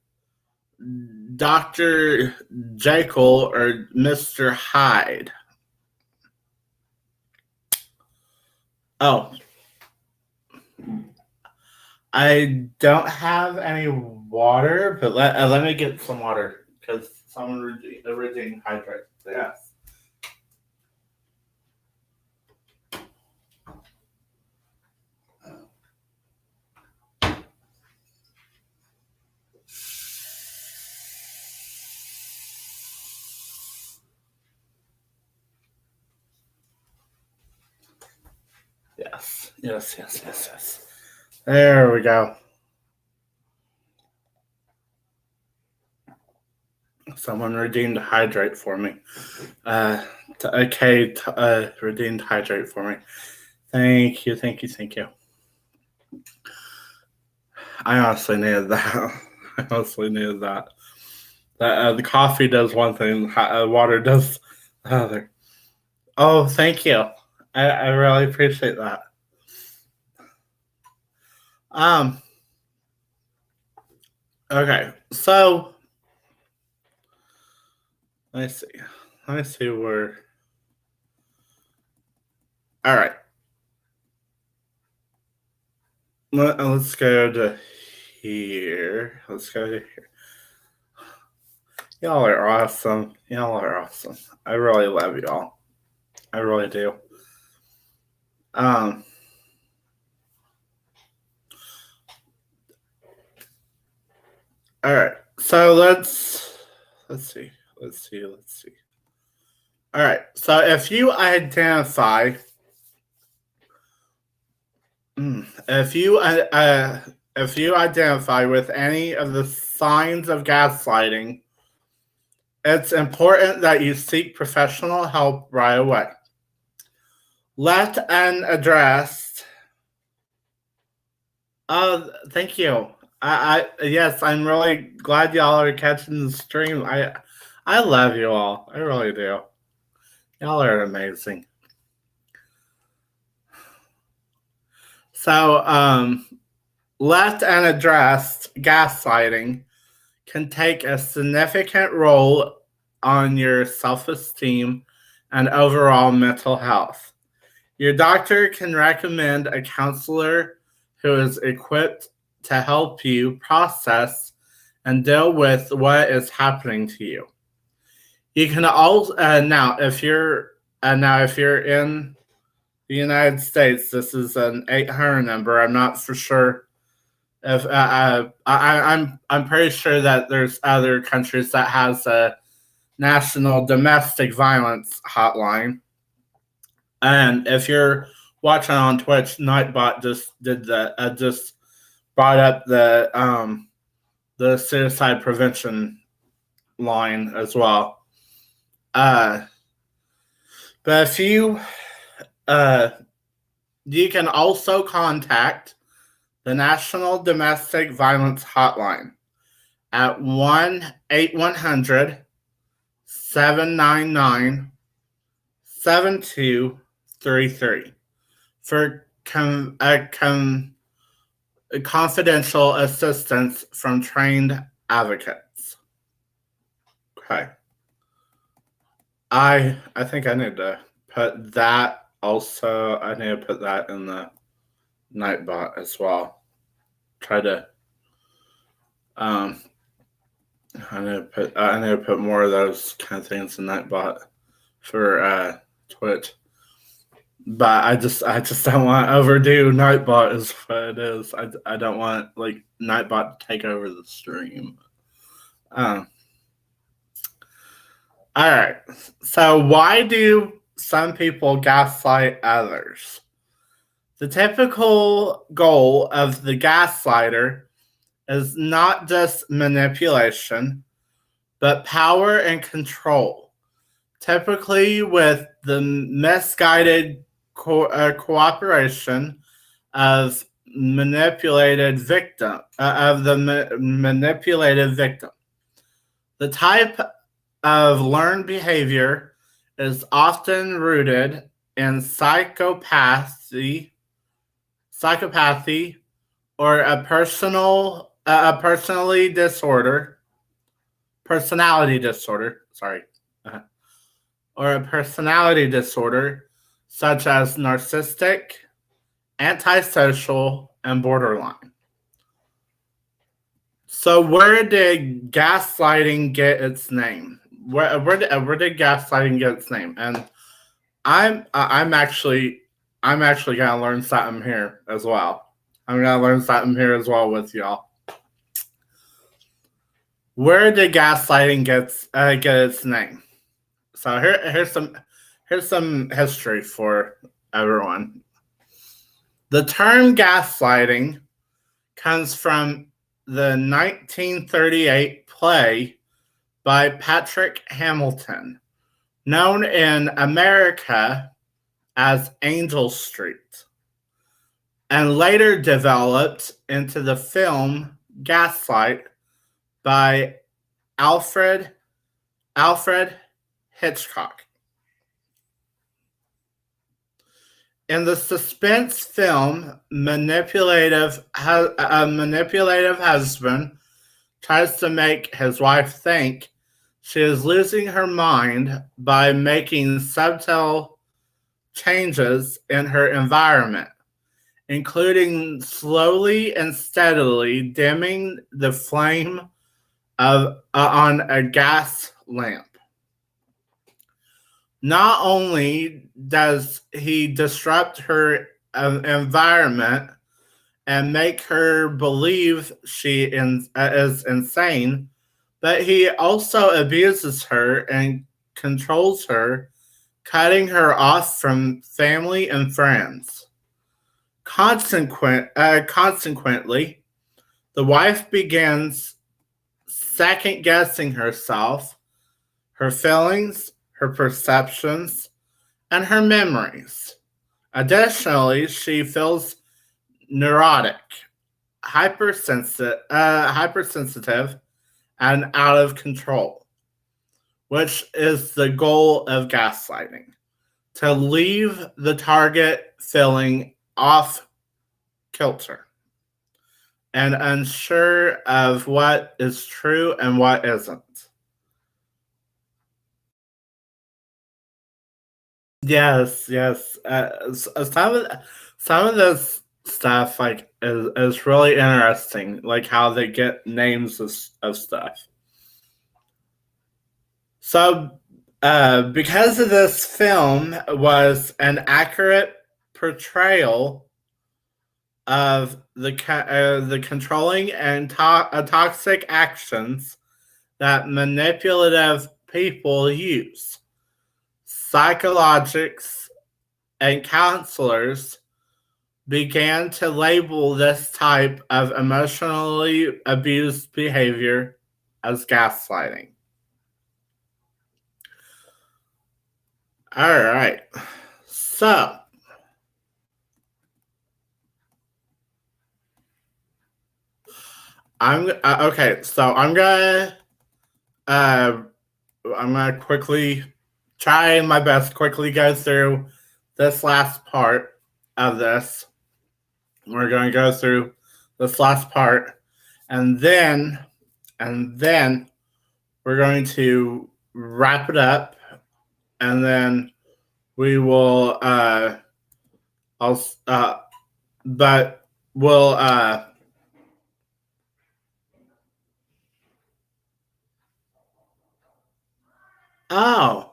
Dr. Jekyll or Mr. Hyde. Oh, I don't have any water, but let me get some water because someone redeemed hydrate. Yes. Yes. There we go. Someone redeemed hydrate for me. Redeemed hydrate for me. Thank you. I honestly needed that. The coffee does one thing, water does the other. Oh, thank you. I really appreciate that. Okay, so let me see where. All right, let's go to here. Y'all are awesome. I really love y'all. I really do. All right. So let's see. All right. So if you identify with any of the signs of gaslighting, it's important that you seek professional help right away. Left unaddressed. Oh, thank you. Yes, I'm really glad y'all are catching the stream. I love you all. I really do. Y'all are amazing. So, left unaddressed gaslighting can take a significant role on your self-esteem and overall mental health. Your doctor can recommend a counselor who is equipped to help you process and deal with what is happening to you. You can also if you're in the United States, this is an 800 number. I'm not for sure if I'm pretty sure that there's other countries that has a national domestic violence hotline. And if you're watching on Twitch, Nightbot just did just brought up the suicide prevention line as well. But you can also contact the National Domestic Violence Hotline at 1-800-799-7233 for confidential assistance from trained advocates. Okay. I think I need to put that also. I need to put that in the Nightbot as well. Try to I need to put more of those kind of things in Nightbot for Twitch. But I just don't want to overdo Nightbot is what it is. I don't want like Nightbot to take over the stream. All right. So why do some people gaslight others? The typical goal of the gaslighter is not just manipulation, but power and control, typically with the misguided cooperation of manipulated victim. Manipulated victim. The type of learned behavior is often rooted in psychopathy, or a personality disorder. Or a personality disorder such as narcissistic, antisocial, and borderline. So where did gaslighting get its name? Where did gaslighting get its name? And I'm actually gonna learn something here as well. I'm gonna learn something here as well with y'all. Where did gaslighting get its name? So here's some history for everyone. The term gaslighting comes from the 1938 play by Patrick Hamilton, known in America as Angel Street, and later developed into the film Gaslight by Alfred Hitchcock. In the suspense film, a manipulative husband tries to make his wife think she is losing her mind by making subtle changes in her environment, including slowly and steadily dimming the flame on a gas lamp. Not only does he disrupt her environment and make her believe she is insane, but he also abuses her and controls her, cutting her off from family and friends. Consequently, the wife begins second-guessing herself, her feelings, her perceptions, and her memories. Additionally, she feels neurotic, hypersensitive, and out of control, which is the goal of gaslighting, to leave the target feeling off kilter and unsure of what is true and what isn't. Yes. Some of this stuff like is really interesting, like how they get names of stuff. So, because of this film was an accurate portrayal of the controlling and toxic actions that manipulative people use, psychologists and counselors began to label this type of emotionally abused behavior as gaslighting. All right. So, I'm okay. So uh, I'm gonna quickly try my best. Quickly go through this last part of this. We're gonna go through this last part, and then we're going to wrap it up, and then we will. I'll. But we'll. Oh.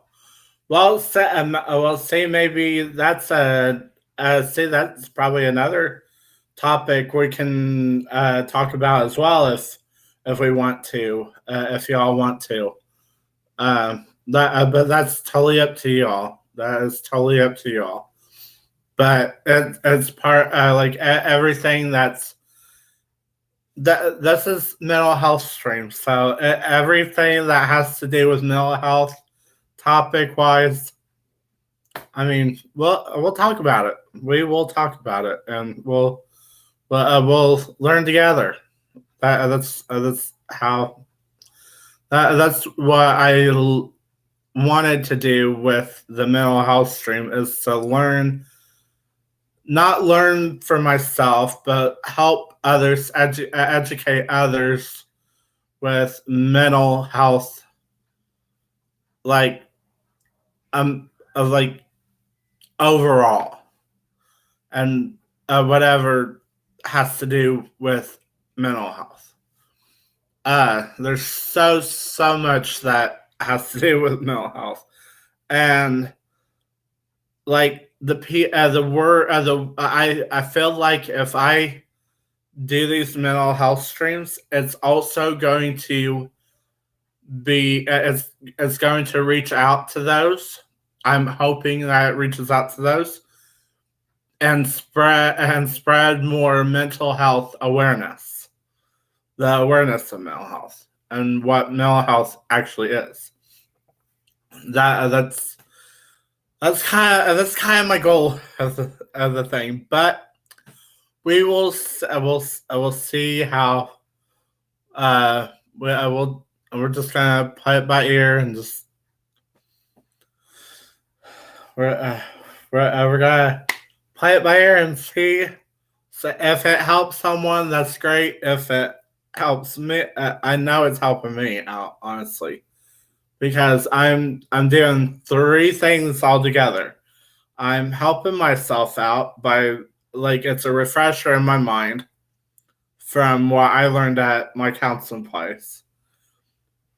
Say maybe that's say that's probably another topic we can talk about as well if we want to, if y'all want to. But that's totally up to y'all. That is totally up to y'all. But it's part everything that this is mental health stream. So everything that has to do with mental health topic wise, I mean, we'll talk about it. We will talk about it, and we'll learn together. That's how that's what wanted to do with the mental health stream is to not learn for myself, but help others, educate others with mental health, like of like overall, and whatever has to do with mental health. There's so much that has to do with mental health, and like the word the I feel like if I do these mental health streams, it's also going to be it's going to reach out to those. I'm hoping that it reaches out to those and spread more mental health awareness, the awareness of mental health and what mental health actually is. That's kind of my goal of the thing, but I will see how we're just gonna play it by ear and just we're gonna play it by ear and see. So if it helps someone, that's great. If it helps me, I know it's helping me out, honestly, because I'm doing three things all together. I'm helping myself out by it's a refresher in my mind from what I learned at my counseling place.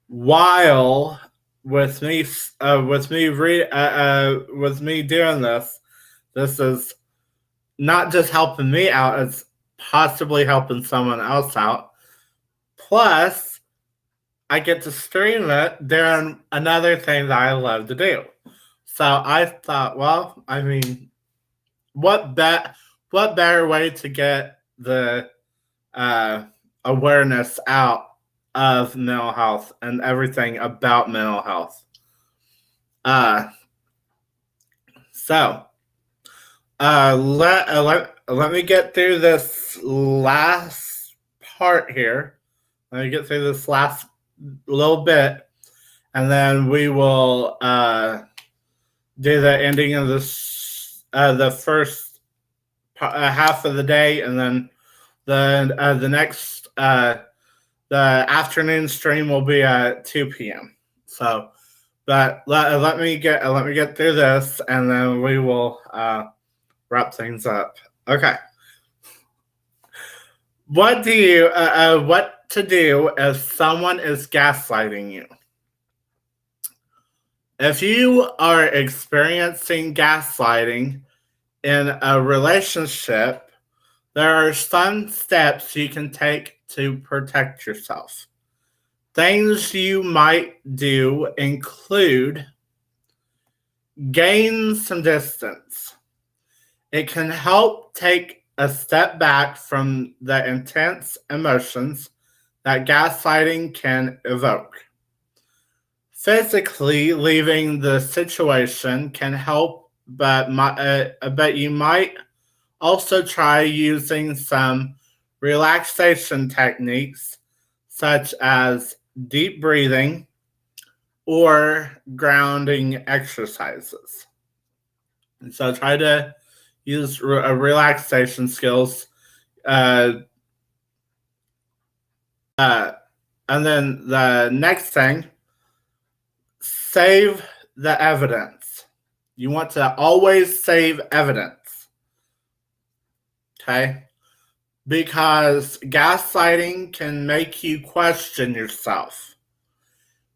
While with me with me doing this is not just helping me out, it's possibly helping someone else out. Plus, I get to stream it during another thing that I love to do. So I thought, well, I mean, what better way to get the awareness out of mental health and everything about mental health. So let me get through this last part here. Let me get through this last little bit, and then we will do the ending of this the first half of the day, and then the next the afternoon stream will be at 2 p.m. So, but let me get through this, and then we will wrap things up. Okay. What to do if someone is gaslighting you? If you are experiencing gaslighting in a relationship, there are some steps you can take to protect yourself. Things you might do include gain some distance. It can help take a step back from the intense emotions that gaslighting can evoke. Physically leaving the situation can help, but you might also try using some relaxation techniques such as deep breathing or grounding exercises. And so try to use relaxation skills. Uh, and then the next thing, save the evidence. You want to always save evidence. Okay? Because gaslighting can make you question yourself.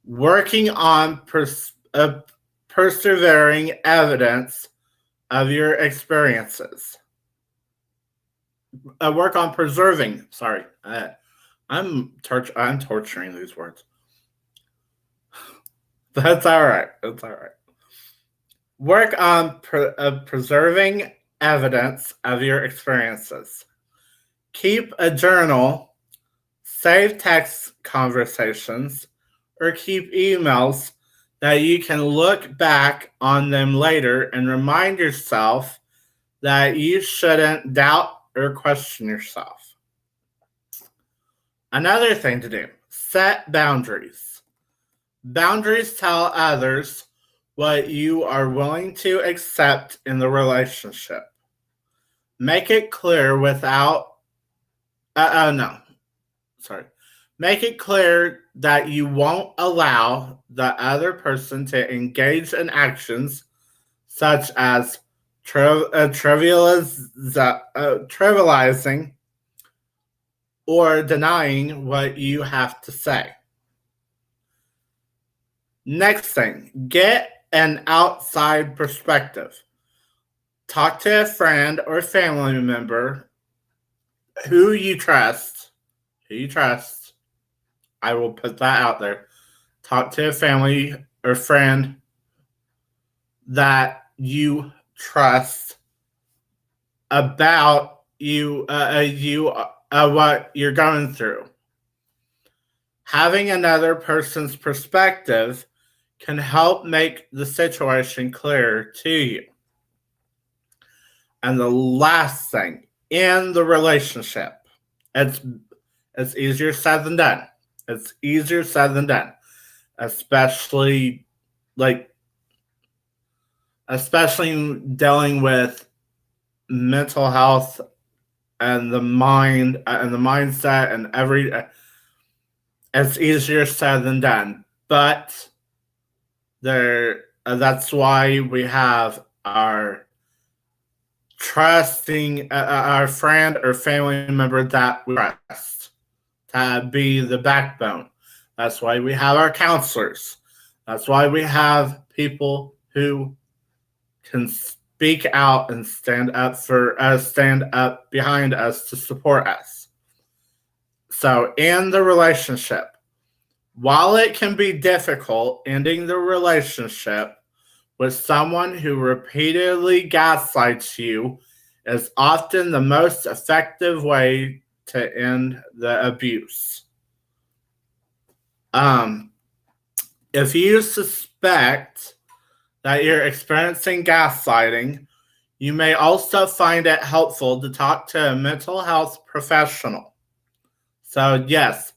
Working on persevering evidence of your experiences. Work on preserving. Sorry, I'm torturing these words. That's all right. That's all right. Work on preserving evidence of your experiences. Keep a journal, save text conversations, or keep emails that you can look back on them later and remind yourself that you shouldn't doubt or question yourself. Another thing to do, set boundaries. Boundaries tell others what you are willing to accept in the relationship. Make it clear Make it clear that you won't allow the other person to engage in actions such as trivializing or denying what you have to say. Next thing, get an outside perspective. Talk to a friend or family member who you trust. I will put that out there. Talk to a family or friend that you trust about what you're going through. Having another person's perspective can help make the situation clearer to you. And the last thing, in the relationship, it's easier said than done. It's easier said than done, especially dealing with mental health and the mind and the mindset and it's easier said than done. But that's why we have our trusting our friend or family member that we trust to be the backbone. That's why we have our counselors. That's why we have people who can speak out and stand up behind us to support us. So in the relationship, while it can be difficult ending the relationship with someone who repeatedly gaslights you is often the most effective way to end the abuse. If you suspect that you're experiencing gaslighting, you may also find it helpful to talk to a mental health professional. So yes,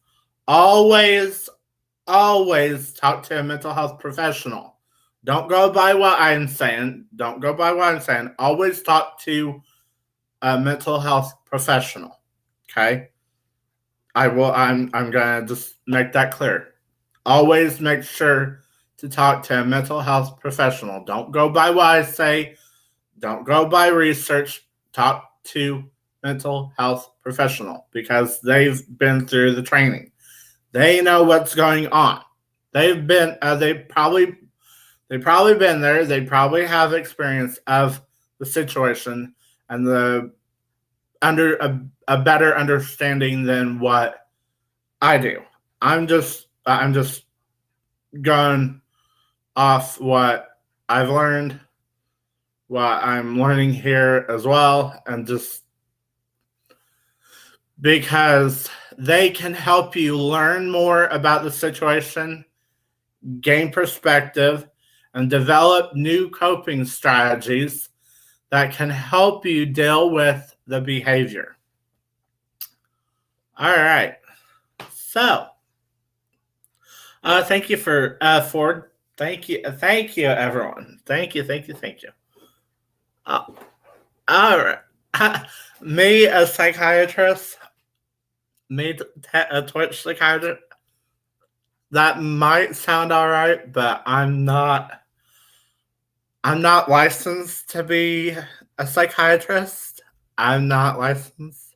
always talk to a mental health professional. Don't go by what I'm saying. Always talk to a mental health professional. Okay? I'm gonna just make that clear. Always make sure to talk to a mental health professional. Don't go by what I say. Don't go by research. Talk to mental health professional because they've been through the training. They know what's going on. They've probably been there. They probably have experience of the situation and a better understanding than what I do. I'm just going off what I've learned, what I'm learning here as well, and just because they can help you learn more about the situation, gain perspective, and develop new coping strategies that can help you deal with the behavior. All right. So, thank you for Ford. Thank you, everyone. Thank you. Uh, all right. Me, a psychiatrist, a Twitch psychiatrist. That might sound all right, but I'm not. I'm not licensed to be a psychiatrist. I'm not licensed.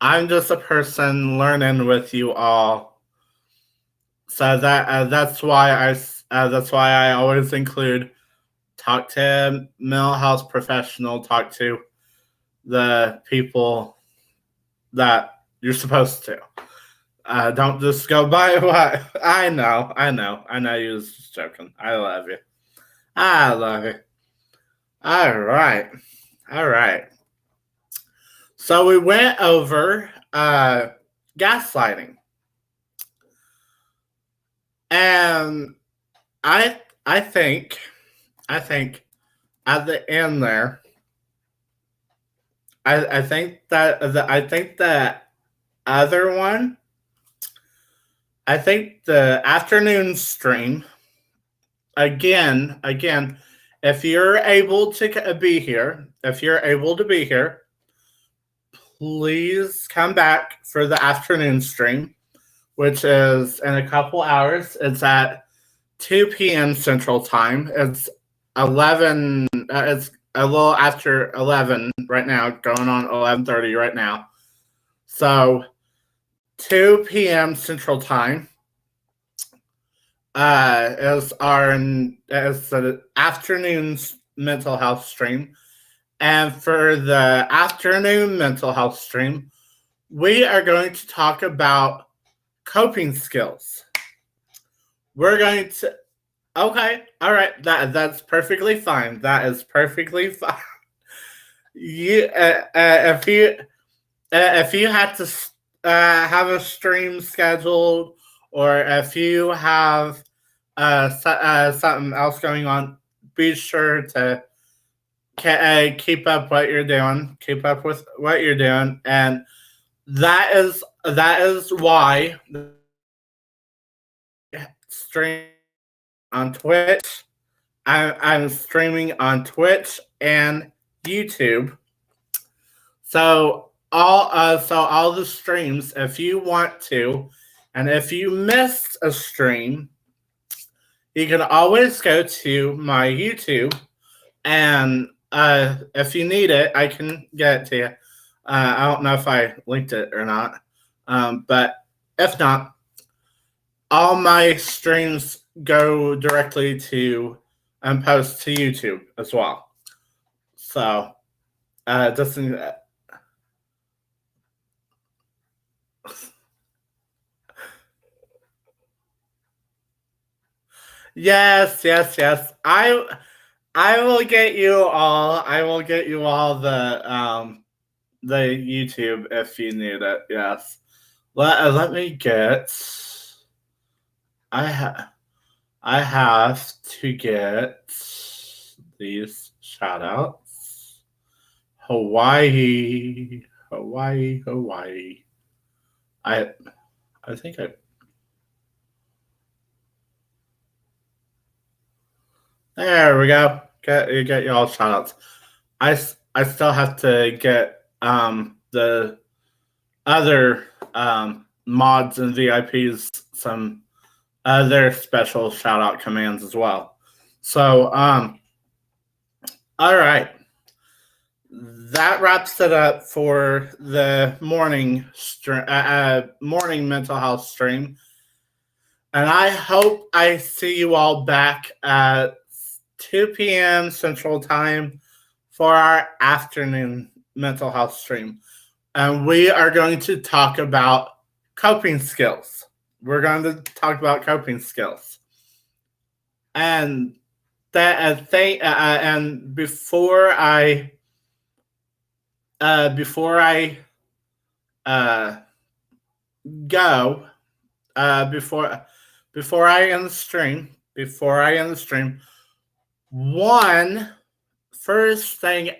I'm just a person learning with you all. So that's why I always include talk to mental health professional, talk to the people that you're supposed to. Don't just go by what I know you was just joking. I love you. I love you. All right. All right. So we went over gaslighting. And I think at the end there, I think that the other one, I think the afternoon stream again, if you're able to be here, please come back for the afternoon stream, which is in a couple hours. It's at 2 p.m. Central Time. It's 11. It's a little after 11 right now, going on 11:30 right now. So 2 p.m. Central Time is the afternoon mental health stream, and for the afternoon mental health stream, we are going to talk about coping skills. We're going to Okay, all right. That's perfectly fine. That is perfectly fine. You, if you had to have a stream scheduled, or if you have something else going on, be sure to keep up what you're doing. Keep up with what you're doing, and that is why stream on Twitch. I'm streaming on Twitch and YouTube. So all the streams, if you want to, and if you missed a stream, you can always go to my YouTube, and if you need it, I can get it to you. I don't know if I linked it or not, but if not, all my streams go directly to and post to YouTube as well. So just yes. I will get you all. I will get you all the YouTube if you need it. Yes. Let me get. I have to get these shout outs. Hawaii. I think I. There we go. Get y'all shout outs. I still have to get the other mods and VIPs some other special shout out commands as well. So all right. That wraps it up for the morning mental health stream. And I hope I see you all back at 2 p.m. Central Time for our afternoon mental health stream. And we are going to talk about coping skills. We're going to talk about coping skills. And and before I go, before I end the stream, one first thing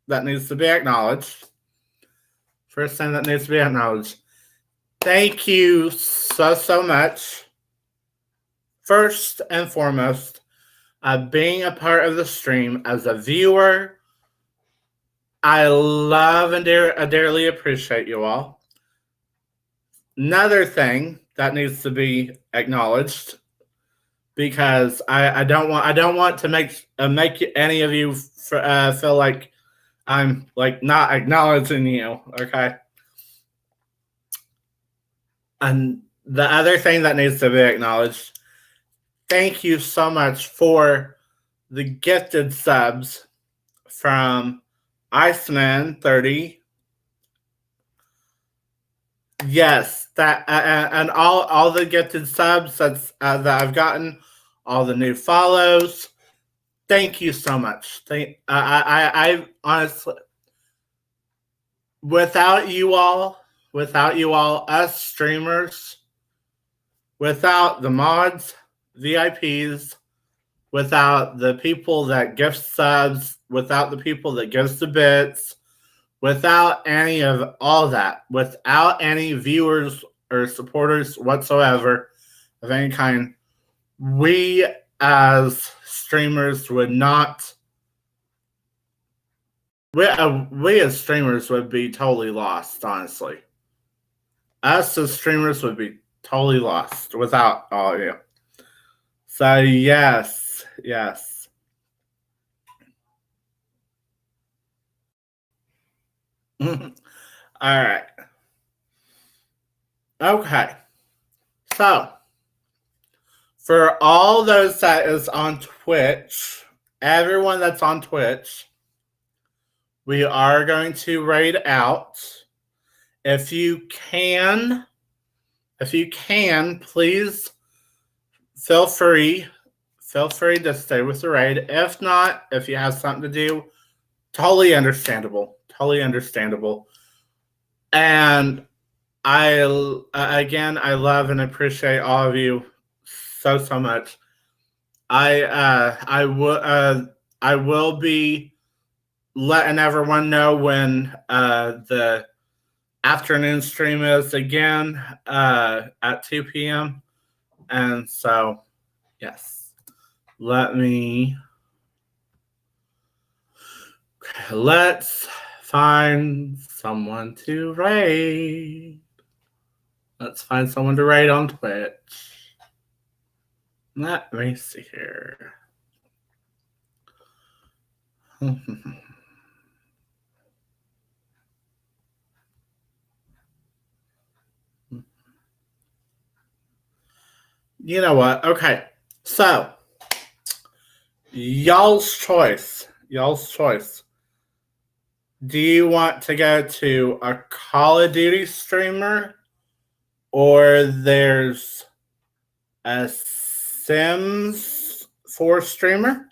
that needs to be acknowledged. First thing that needs to be acknowledged. Thank you so much. First and foremost, being a part of the stream as a viewer. I love and dearly appreciate you all. Another thing that needs to be acknowledged, because I don't want to make any of you feel like I'm like not acknowledging you. Okay. And the other thing that needs to be acknowledged, thank you so much for the gifted subs from Iceman 30. Yes, that and all the gifted subs that I've gotten, all the new follows. Thank you so much. I honestly, without you all, us streamers, without the mods, VIPs, without the people that gift subs, without the people that gives the bits, without any of all that, without any viewers or supporters whatsoever of any kind, we as streamers would not. We as streamers would be totally lost, honestly. Us as streamers would be totally lost without all of you. So, yes. All right. Okay. So, for all those that is on Twitch, everyone that's on Twitch, we are going to raid out. If you can, please feel free to stay with the raid. If not, if you have something to do, totally understandable. And I love and appreciate all of you so much. I will be letting everyone know when the afternoon stream is again at 2 p.m. And so, yes, let's find someone to raid. Let's find someone to raid on Twitch. Let me see here. You know what? Okay. So, y'all's choice. Do you want to go to a Call of Duty streamer, or there's a Sims 4 streamer?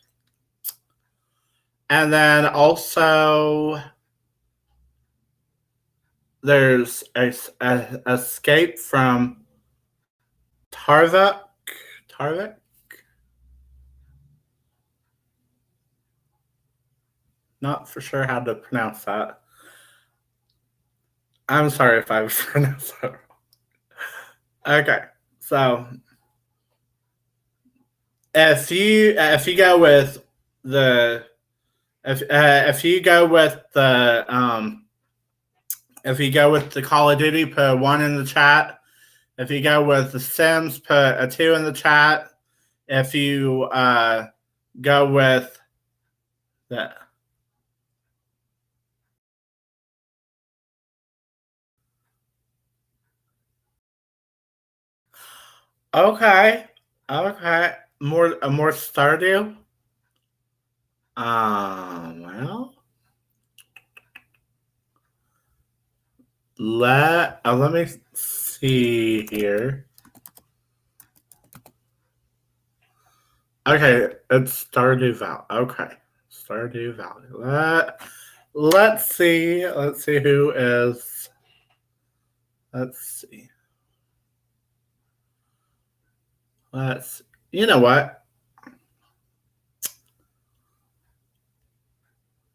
And then also there's a Escape from Tarvik. Not for sure how to pronounce that. I'm sorry if I pronounced that wrong. Okay, so if you go with the if you go with the Call of Duty, put a 1 in the chat. If you go with the Sims, put a 2 in the chat. If you go with the Okay. More Stardew. Well, let me see here. Okay, it's Stardew Valley. Okay, Stardew Valley. Let's see who is. Let's see. You know what?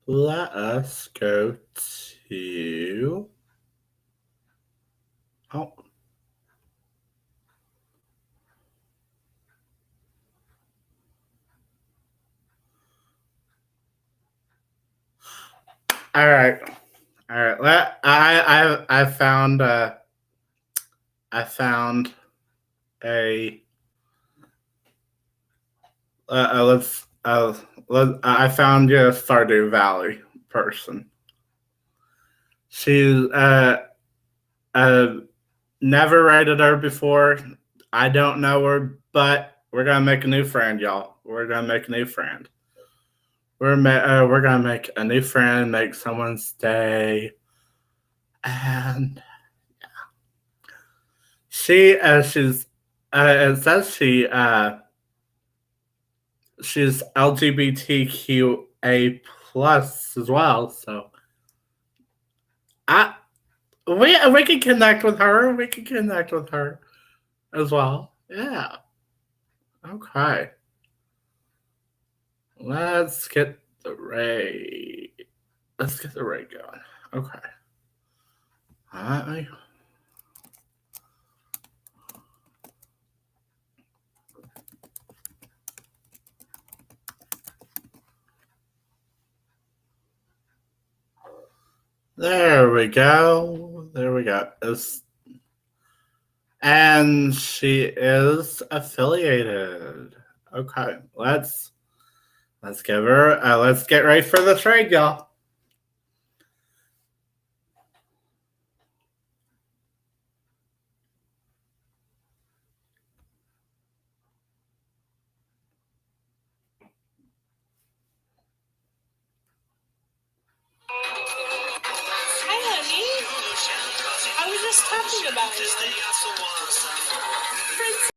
let us go to. Oh. All right. All right. I found a I found a Stardew Valley person. She's uh never rated her before. I don't know her, but we're gonna make a new friend, y'all. We're gonna make a new friend. We're gonna make a new friend, make someone stay, and she's it says she's LGBTQA plus as well. So I we can connect with her. We can connect with her as well. Yeah. Okay. Let's get the raid. Let's get the raid going. Okay. Alright. There we go. There we go. And she is affiliated. Okay. Let's give her. Let's get ready for the trade, y'all. Hi, honey. I was just talking about you.